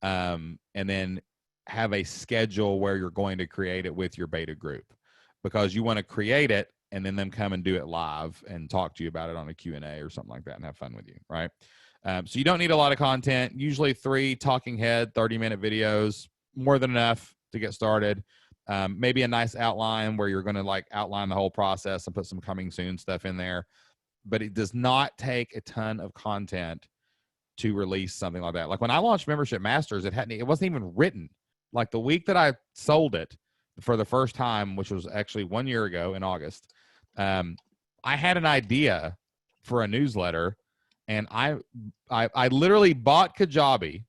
and then have a schedule where you're going to create it with your beta group, because you want to create it and then them come and do it live and talk to you about it on a Q&A or something like that and have fun with you, right? So you don't need a lot of content. Usually 3 talking head, 30-minute videos, more than enough to get started. Maybe a nice outline where you're going to outline the whole process and put some coming soon stuff in there. But it does not take a ton of content to release something like that. Like when I launched Membership Masters, it wasn't even written. Like the week that I sold it for the first time, which was actually 1 year ago in August, I had an idea for a newsletter, and I literally bought Kajabi,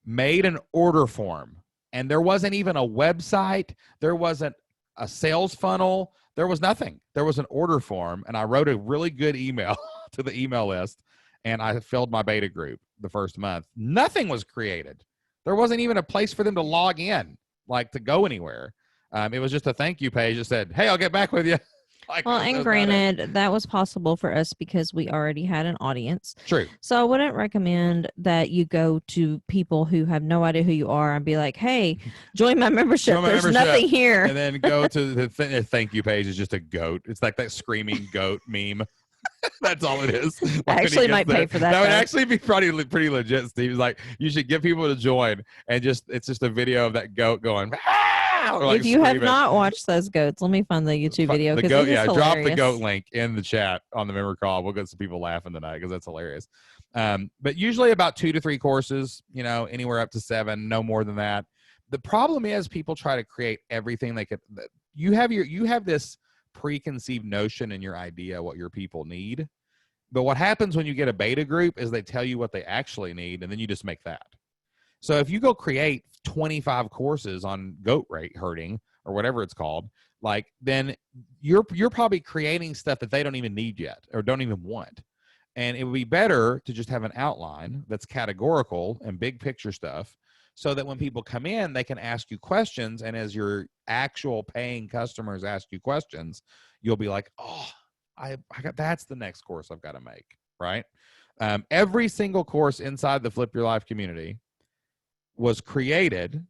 made an order form, and there wasn't even a website. There wasn't a sales funnel. There was nothing. There was an order form, and I wrote a really good email to the email list, and I filled my beta group the first month. Nothing was created. There wasn't even a place for them to log in, to go anywhere. It was just a thank you page that said, hey, I'll get back with you. And granted, that was possible for us because we already had an audience. True. So I wouldn't recommend that you go to people who have no idea who you are and be like, hey, join my membership. There's nothing here. And then go to the thank you page is just a goat. It's like that screaming goat meme. That's all it is. I actually might pay for that. That would actually be pretty legit, Steve. It's like, you should get people to join, and it's just a video of that goat going, if you have not watched those goats, let me find the YouTube video. The goat, drop the goat link in the chat on the member call. We'll get some people laughing tonight because that's hilarious. But usually about 2 to 3 courses, anywhere up to 7, no more than that. The problem is people try to create everything they could. You have this preconceived notion in your idea what your people need. But what happens when you get a beta group is they tell you what they actually need, and then you just make that. So if you go create 25 courses on goat herding or whatever it's called, then you're probably creating stuff that they don't even need yet or don't even want. And it would be better to just have an outline that's categorical and big picture stuff so that when people come in, they can ask you questions. And as your actual paying customers ask you questions, you'll be like, oh, that's the next course I've got to make, right? Every single course inside the Flip Your Life community was created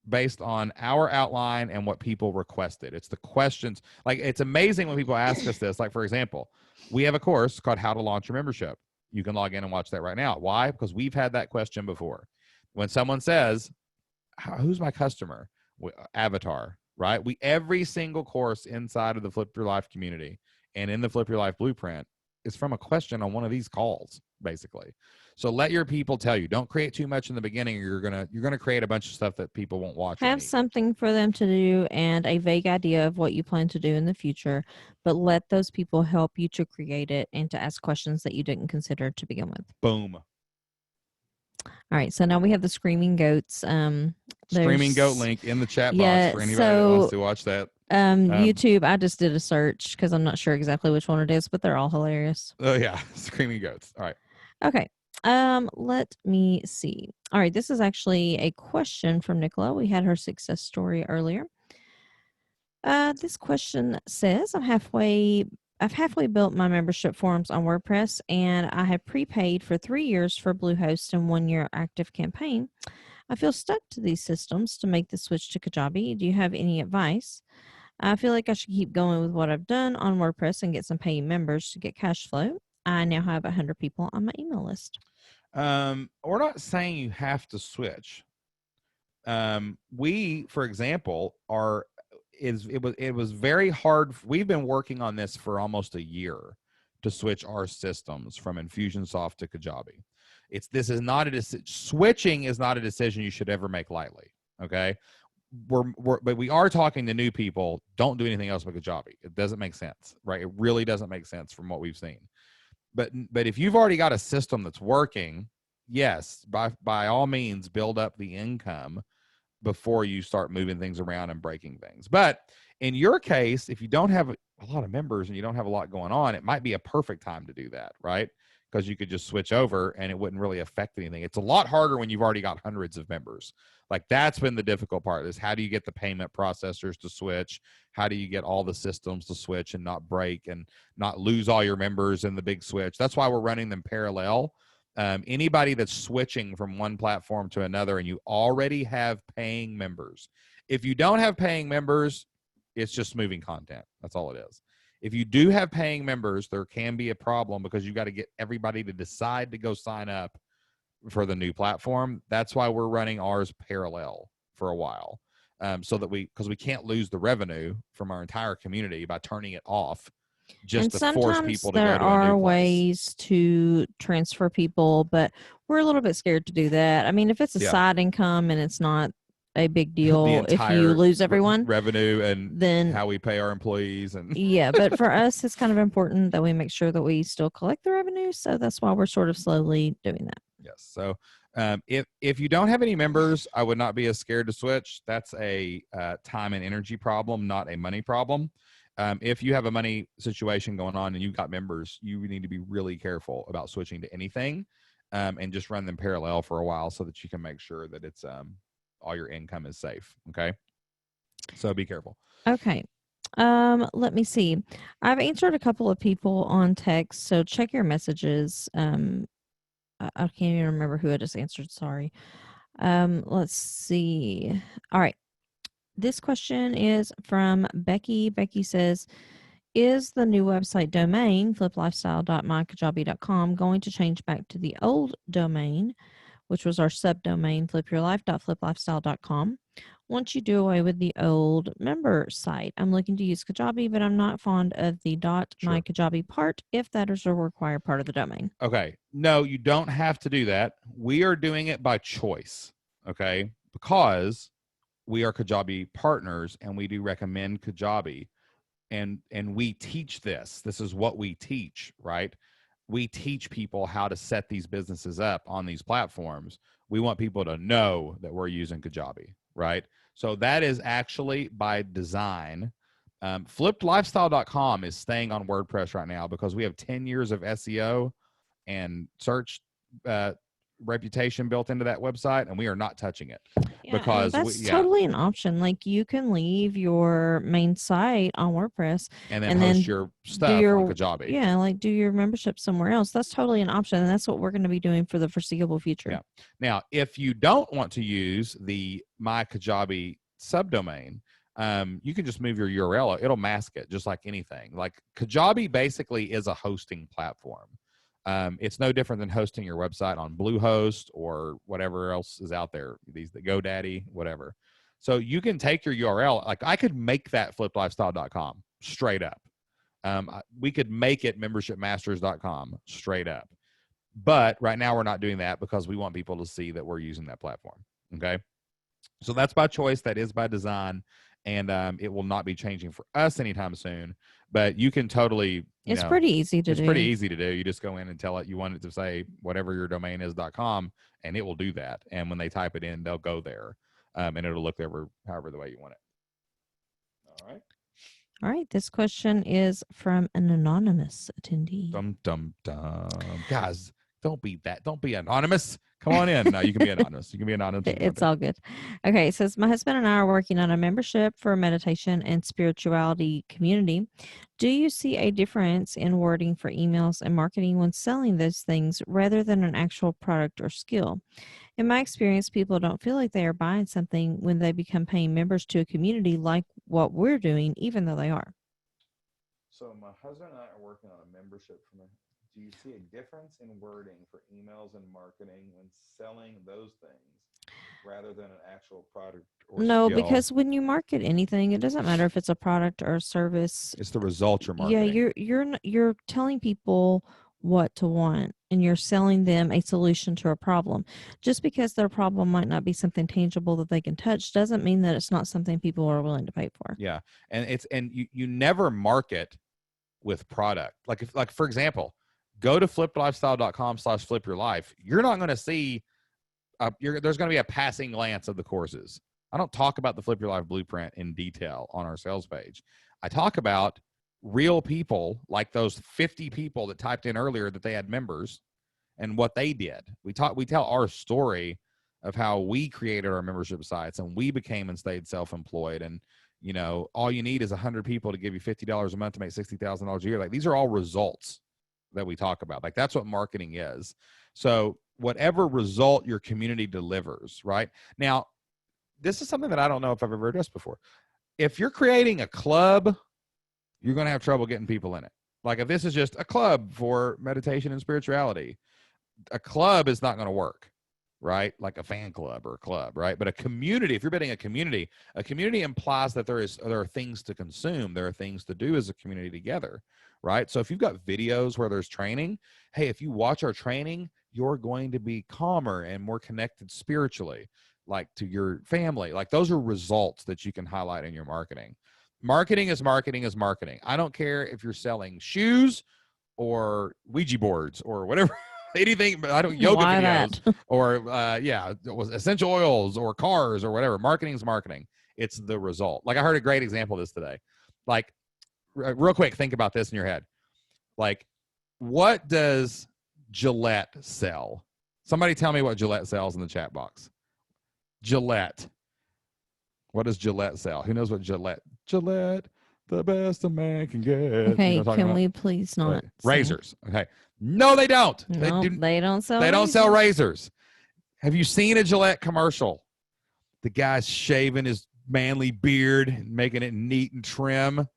based on our outline and what people requested. It's the questions. It's amazing when people ask us this. For example, we have a course called How to Launch Your Membership. You can log in and watch that right now. Why? Because we've had that question before. When someone says, who's my customer? Avatar, right? Every single course inside of the Flip Your Life community and in the Flip Your Life blueprint is from a question on one of these calls, basically. So let your people tell you. Don't create too much in the beginning, or you're gonna create a bunch of stuff that people won't watch. Have something for them to do and a vague idea of what you plan to do in the future, but let those people help you to create it and to ask questions that you didn't consider to begin with. Boom. All right, so now we have the Screaming Goats. Screaming Goat link in the chat box for anybody that wants to watch that. YouTube, I just did a search because I'm not sure exactly which one it is, but they're all hilarious. Oh yeah, Screaming Goats. All right. Okay. Let me see. All right, this is actually a question from Nicola. We had her success story earlier. This question says, I've halfway built my membership forms on WordPress, and I have prepaid for 3 years for Bluehost and 1 year active campaign. I feel stuck to these systems to make the switch to Kajabi. Do you have any advice? I feel like I should keep going with what I've done on WordPress and get some paying members to get cash flow. I now have 100 people on my email list. We're not saying you have to switch. We, for example, it was very hard. We've been working on this for almost a year to switch our systems from Infusionsoft to Kajabi. Switching is not a decision you should ever make lightly. Okay. But we are talking to new people. Don't do anything else but Kajabi. It doesn't make sense, right? It really doesn't make sense from what we've seen. But if you've already got a system that's working, yes, by all means, build up the income before you start moving things around and breaking things. But in your case, if you don't have a lot of members and you don't have a lot going on, it might be a perfect time to do that, right? Because you could just switch over and it wouldn't really affect anything. It's a lot harder when you've already got hundreds of members. That's been the difficult part, is how do you get the payment processors to switch? How do you get all the systems to switch and not break and not lose all your members in the big switch? That's why we're running them parallel. Anybody that's switching from one platform to another and you already have paying members. If you don't have paying members, it's just moving content. That's all it is. If you do have paying members, there can be a problem because you got to get everybody to decide to go sign up for the new platform. That's why we're running ours parallel for a while. Because we can't lose the revenue from our entire community by turning it off just to force people to go to a new place. There are ways to transfer people, but we're a little bit scared to do that. I mean, if it's a side income and it's not a big deal if you lose everyone, revenue and then how we pay our employees and yeah, but for us it's kind of important that we make sure that we still collect the revenue, so that's why we're sort of slowly doing that. Yes. So if you don't have any members, I would not be as scared to switch. That's a time and energy problem, not a money problem. If you have a money situation going on and you've got members, you need to be really careful about switching to anything, and just run them parallel for a while so that you can make sure that it's all your income is safe. Okay. So be careful. Okay. Let me see. I've answered a couple of people on text, so check your messages. I can't even remember who I just answered. Sorry. Let's see. All right. This question is from Becky. Becky says, is the new website domain, fliplifestyle.mykajabi.com, going to change back to the old domain, which was our subdomain, flipyourlife.fliplifestyle.com? Once you do away with the old member site, I'm looking to use Kajabi, but I'm not fond of the Sure. .mykajabi part if that is a required part of the domain. Okay. No, you don't have to do that. We are doing it by choice. Okay. Because we are Kajabi partners and we do recommend Kajabi. And we teach this. This is what we teach, right? We teach people how to set these businesses up on these platforms. We want people to know that we're using Kajabi, right? So that is actually by design. Flippedlifestyle.com is staying on WordPress right now because we have 10 years of SEO and search reputation built into that website, and we are not touching it. Yeah, because that's totally an option. Like you can leave your main site on WordPress and then and host then your stuff on Kajabi. Yeah, like do your membership somewhere else. That's totally an option, and that's what we're going to be doing for the foreseeable future. Yeah. Now, if you don't want to use the My Kajabi subdomain, you can just move your URL. It'll mask it just like anything. Like Kajabi basically is a hosting platform. It's no different than hosting your website on Bluehost or whatever else is out there. The GoDaddy, whatever. So you can take your URL. Like I could make that flippedlifestyle.com straight up. We could make it membershipmasters.com straight up. But right now we're not doing that because we want people to see that we're using that platform. Okay. So that's by choice. That is by design. And it will not be changing for us anytime soon. But you can totally, it's pretty easy to do. It's pretty easy to do. You just go in and tell it you want it to say whatever your domain is.com, and it will do that. And when they type it in, they'll go there, and it'll look however the way you want it. All right. All right. This question is from an anonymous attendee. Dum dum dum. Guys, don't be anonymous. Come on in. No, you can be anonymous. You can be anonymous. It's all good. Okay, it says, my husband and I are working on a membership for a meditation and spirituality community. Do you see a difference in wording for emails and marketing when selling those things rather than an actual product or skill? In my experience, people don't feel like they are buying something when they become paying members to a community like what we're doing, even though they are. So my husband and I are working on a membership for do you see a difference in wording for emails and marketing when selling those things rather than an actual product or No, skill? because when you market anything, it doesn't matter if it's a product or a service. It's the result you're marketing. Yeah, you're telling people what to want and you're selling them a solution to a problem. Just because their problem might not be something tangible that they can touch doesn't mean that it's not something people are willing to pay for. Yeah. And you never market with product. Like for example, go to flippedlifestyle.com/flipyourlife. You're not going to see, there's going to be a passing glance of the courses. I don't talk about the Flip Your Life Blueprint in detail on our sales page. I talk about real people like those 50 people that typed in earlier that they had members and what they did. We tell our story of how we created our membership sites and we became and stayed self-employed. And, all you need is 100 people to give you $50 a month to make $60,000 a year. Like these are all results that we talk about. Like that's what marketing is. So whatever result your community delivers, right? Now, this is something that I don't know if I've ever addressed before. If you're creating a club, you're going to have trouble getting people in it. Like if this is just a club for meditation and spirituality, a club is not going to work, right? Like a fan club or a club, right? But a community, if you're building a community implies that there are things to consume. There are things to do as a community together, right? So if you've got videos where there's training, hey, if you watch our training, you're going to be calmer and more connected spiritually, like to your family. Like those are results that you can highlight in your marketing. Marketing is marketing is marketing. I don't care if you're selling shoes or Ouija boards or whatever, anything, but I don't yoga videos or essential oils or cars or whatever. Marketing is marketing. It's the result. Like I heard a great example of this today. Like real quick, think about this in your head. Like what does Gillette sell? Somebody tell me what Gillette sells in the chat box. Gillette. What does Gillette sell? Who knows what Gillette? Gillette, the best a man can get. Okay, can we please not? Razors. Okay. No, they don't. No, they don't sell. They don't sell razors. Have you seen a Gillette commercial? The guy's shaving his manly beard and making it neat and trim,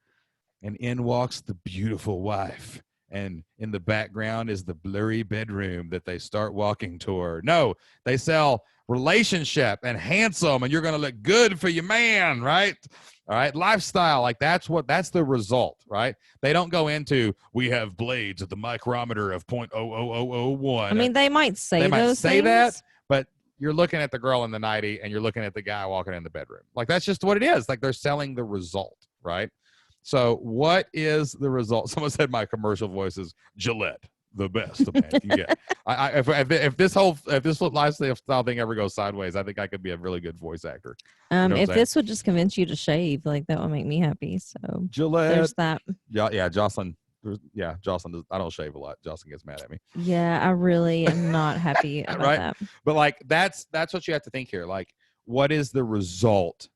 and in walks the beautiful wife, and in the background is the blurry bedroom that they start walking toward. No, they sell relationship and handsome, and you're going to look good for your man, right? All right, lifestyle, like that's the result, right? They don't go into, we have blades at the micrometer of 0.00001. I mean, they might say they might those say that, things. but you're looking at the girl in the nightie and you're looking at the guy walking in the bedroom. Like, that's just what it is. Like, they're selling the result, right? So what is the result? Someone said my commercial voice is Gillette, the best a man can get. If this lifestyle thing ever goes sideways, I think I could be a really good voice actor. You know If this would just convince you to shave, like that would make me happy. So Gillette, there's that. yeah, Jocelyn. Yeah, Jocelyn. I don't shave a lot. Jocelyn gets mad at me. Yeah, I really am not happy about Right? that. But like, that's what you have to think here. Like, what is the result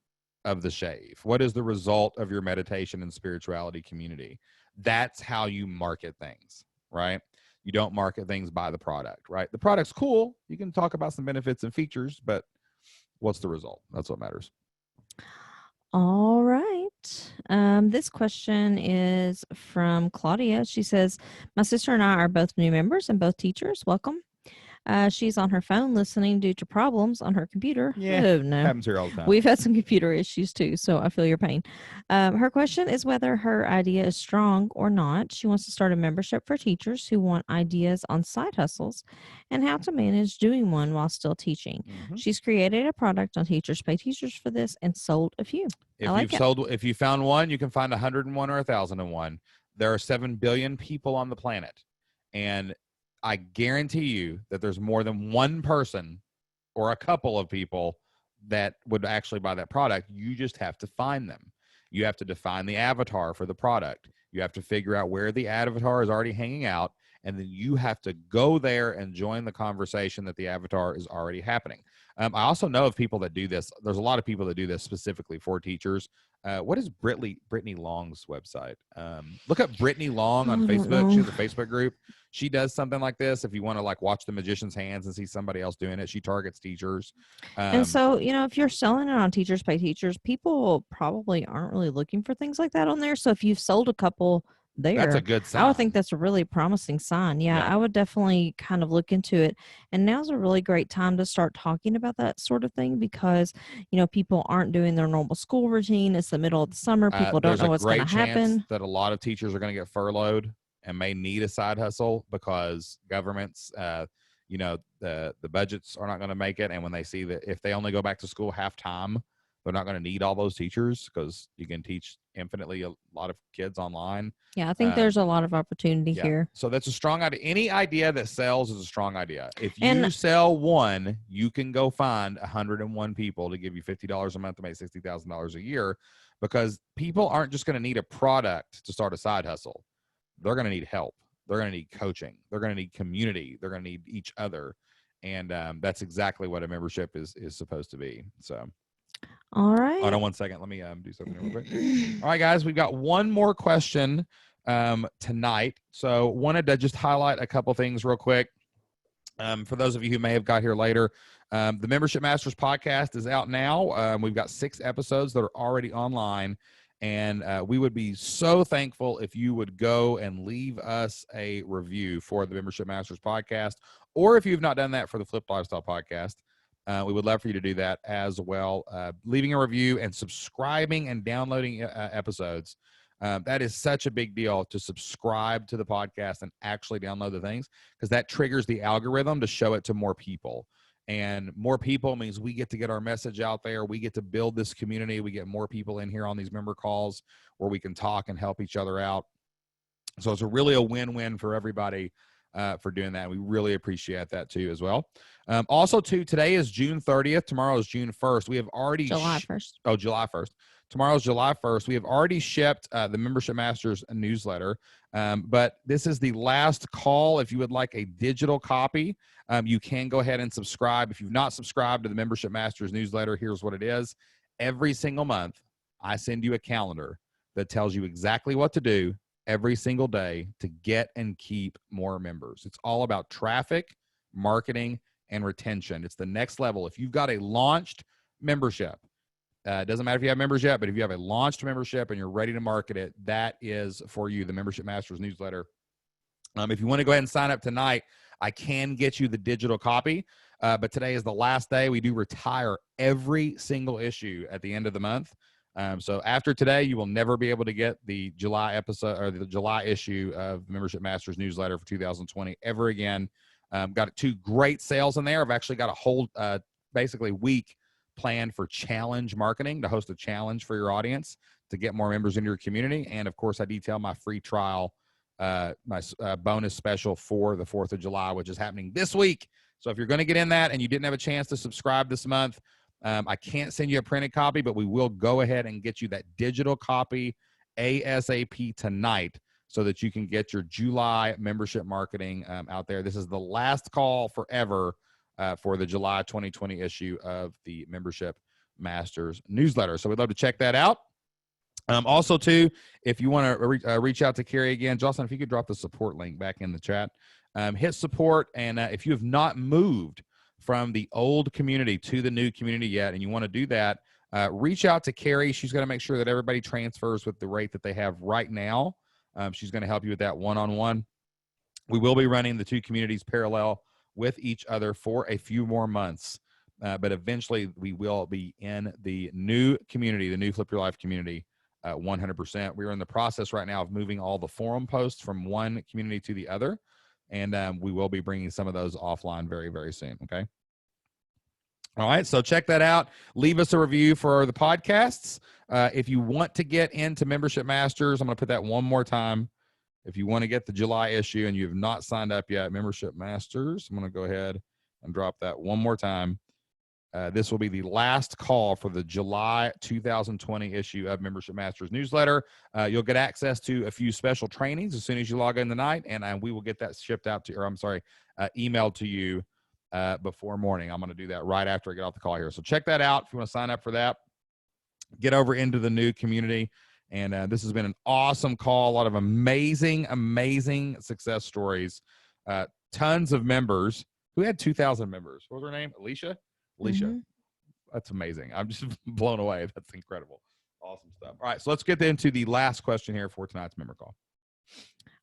of the shave? What is the result of your meditation and spirituality community? That's how you market things, right? You don't market things by the product, right? The product's cool. You can talk about some benefits and features, but what's the result? That's what matters. All right. This question is from Claudia. She says, my sister and I are both new members and both teachers. Welcome. She's on her phone listening due to problems on her computer. Yeah, Oh, no. Happens here all the time. We've had some computer issues too, so I feel your pain. Her question is whether her idea is strong or not. She wants to start a membership for teachers who want ideas on side hustles and how to manage doing one while still teaching. Mhm. She's created a product on Teachers Pay Teachers for this and sold a few. If you found one, you can find 101 or 1,001. There are 7 billion people on the planet, and I guarantee you that there's more than one person or a couple of people that would actually buy that product. You just have to find them. You have to define the avatar for the product. You have to figure out where the avatar is already hanging out, and then you have to go there and join the conversation that the avatar is already happening. I also know of people that do this. There's a lot of people that do this specifically for teachers. What is Brittany Long's website? Look up Brittany Long on Facebook. She has a Facebook group. She does something like this. If you want to like watch the magician's hands and see somebody else doing it, she targets teachers. And so, if you're selling it on Teachers Pay Teachers, people probably aren't really looking for things like that on there. So if you've sold a couple there, that's a good sign. I would think that's a really promising sign. Yeah, I would definitely kind of look into it. And now's a really great time to start talking about that sort of thing because, people aren't doing their normal school routine. It's the middle of the summer. People don't know what's going to happen. That a lot of teachers are going to get furloughed and may need a side hustle because governments, the budgets are not going to make it. And when they see that if they only go back to school half time, they're not going to need all those teachers because you can teach infinitely a lot of kids online. Yeah, I think there's a lot of opportunity here. So that's a strong idea. Any idea that sells is a strong idea. If you sell one, you can go find 101 people to give you $50 a month to make $60,000 a year because people aren't just going to need a product to start a side hustle. They're going to need help. They're going to need coaching. They're going to need community. They're going to need each other. And that's exactly what a membership is supposed to be. So. All right. Hold on 1 second. Let me do something real quick. All right, guys, we've got one more question tonight. So wanted to just highlight a couple things real quick. For those of you who may have got here later, the Membership Masters podcast is out now. We've got 6 episodes that are already online. And we would be so thankful if you would go and leave us a review for the Membership Masters podcast. Or if you've not done that for the Flipped Lifestyle podcast, we would love for you to do that as well. Leaving a review and subscribing and downloading episodes. That is such a big deal to subscribe to the podcast and actually download the things because that triggers the algorithm to show it to more people. And more people means we get to get our message out there. We get to build this community. We get more people in here on these member calls where we can talk and help each other out. So it's really a win-win for everybody for doing that. We really appreciate that too as well. Also too, today is June 30th. Tomorrow is June 1st. We have already July 1st. July 1st. Tomorrow's July 1st. We have already shipped the Membership Masters newsletter. But this is the last call. If you would like a digital copy, you can go ahead and subscribe. If you've not subscribed to the Membership Masters newsletter, here's what it is. Every single month, I send you a calendar that tells you exactly what to do every single day to get and keep more members. It's all about traffic, marketing, and retention. It's the next level. If you've got a launched membership, it doesn't matter if you have members yet, but if you have a launched membership and you're ready to market it, that is for you. The Membership Masters newsletter If you want to go ahead and sign up tonight, I can get you the digital copy. But today is the last day. We do retire every single issue at the end of the month. So after today, you will never be able to get the July episode or the July issue of Membership Masters newsletter for 2020 ever again. Got 2 great sales in there. I've actually got a whole basically week planned for challenge marketing, to host a challenge for your audience to get more members into your community. And of course, I detail my free trial, my bonus special for the 4th of July, which is happening this week. So if you're going to get in that and you didn't have a chance to subscribe this month, I can't send you a printed copy, but we will go ahead and get you that digital copy ASAP tonight so that you can get your July membership marketing out there. This is the last call forever for the July 2020 issue of the Membership Masters newsletter. So we'd love to check that out. Also, too, if you want to reach out to Carrie again, Jocelyn, if you could drop the support link back in the chat, hit support. And if you have not moved from the old community to the new community yet, and you want to do that, reach out to Carrie. She's going to make sure that everybody transfers with the rate that they have right now. She's going to help you with that one-on-one. We will be running the 2 communities parallel with each other for a few more months. But eventually we will be in the new community, the new Flip Your Life community, 100%. We're in the process right now of moving all the forum posts from one community to the other. And we will be bringing some of those offline very, very soon. Okay. All right. So check that out. Leave us a review for the podcasts. If you want to get into Membership Masters, I'm going to put that one more time. If you want to get the July issue and you have not signed up yet, Membership Masters, I'm going to go ahead and drop that one more time. This will be the last call for the July 2020 issue of Membership Masters newsletter. You'll get access to a few special trainings as soon as you log in tonight, and we will get that shipped out to, or I'm sorry, emailed to you before morning. I'm going to do that right after I get off the call here. So check that out if you want to sign up for that. Get over into the new community. And this has been an awesome call. A lot of amazing, amazing success stories. Tons of members. Who had 2,000 members? What was her name? Alicia? Mm-hmm. That's amazing. I'm just blown away. That's incredible. Awesome stuff. All right, so let's get into the last question here for tonight's member call.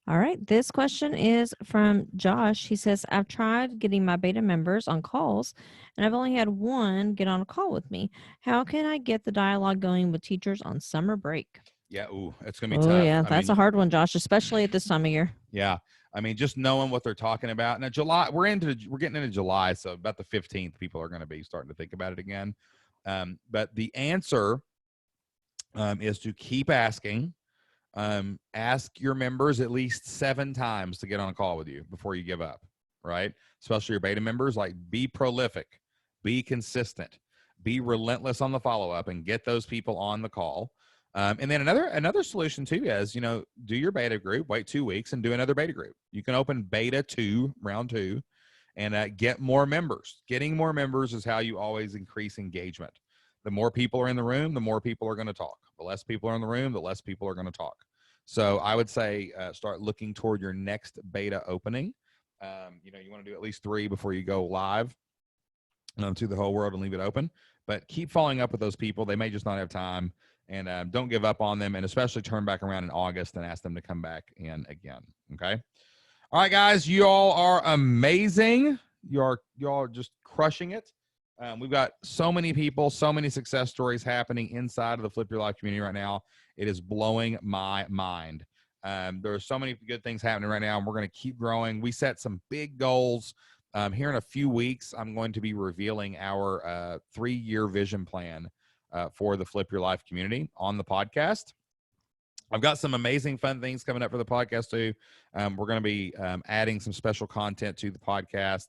All right. This question is from Josh. He says, I've tried getting my beta members on calls, and I've only had one get on a call with me. How can I get the dialogue going with teachers on summer break? Yeah, it's going to be tough. Oh, yeah, that's a hard one, Josh, especially at this time of year. Yeah. I mean, just knowing what they're talking about. Now, July, we're getting into July, so about the 15th, people are going to be starting to think about it again. But the answer is to keep asking. Ask your members at least 7 times to get on a call with you before you give up, right? Especially your beta members. Like, be prolific, be consistent, be relentless on the follow-up, and get those people on the call. And then another solution too is, do your beta group, wait 2 weeks and do another beta group. You can open beta 2, round 2, and get more members. Getting more members is how you always increase engagement. The more people are in the room, the more people are going to talk. The less people are in the room, the less people are going to talk. So I would say start looking toward your next beta opening. You want to do at least 3 before you go live to the whole world and leave it open. But keep following up with those people. They may just not have time. And don't give up on them, and especially turn back around in August and ask them to come back in again. Okay. All right, guys, you all are amazing. You all are just crushing it. We've got so many people, so many success stories happening inside of the Flip Your Life community right now. It is blowing my mind. There are so many good things happening right now, and we're going to keep growing. We set some big goals. Here in a few weeks, I'm going to be revealing our 3-year vision plan for the Flip Your Life community on the podcast. I've got some amazing fun things coming up for the podcast too. We're going to be adding some special content to the podcast,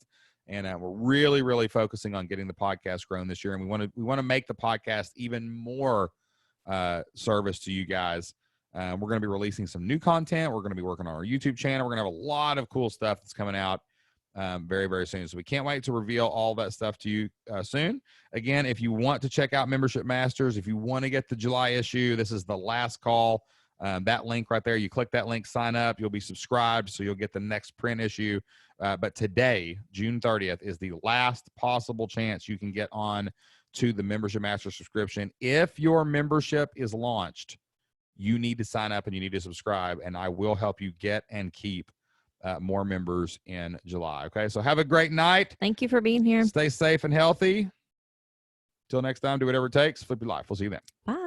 and we're really, really focusing on getting the podcast grown this year. And we want to make the podcast even more service to you guys. We're going to be releasing some new content. We're going to be working on our YouTube channel. We're going to have a lot of cool stuff that's coming out very, very soon. So we can't wait to reveal all that stuff to you soon. Again, if you want to check out Membership Masters, if you want to get the July issue, this is the last call. That link right there, you click that link, sign up, you'll be subscribed, so you'll get the next print issue. But today, June 30th, is the last possible chance you can get on to the Membership Masters subscription. If your membership is launched, you need to sign up and you need to subscribe, and I will help you get and keep more members in July. Okay, so have a great night. Thank you for being here. Stay safe and healthy. Till next time, do whatever it takes. Flip your life. We'll see you then. Bye.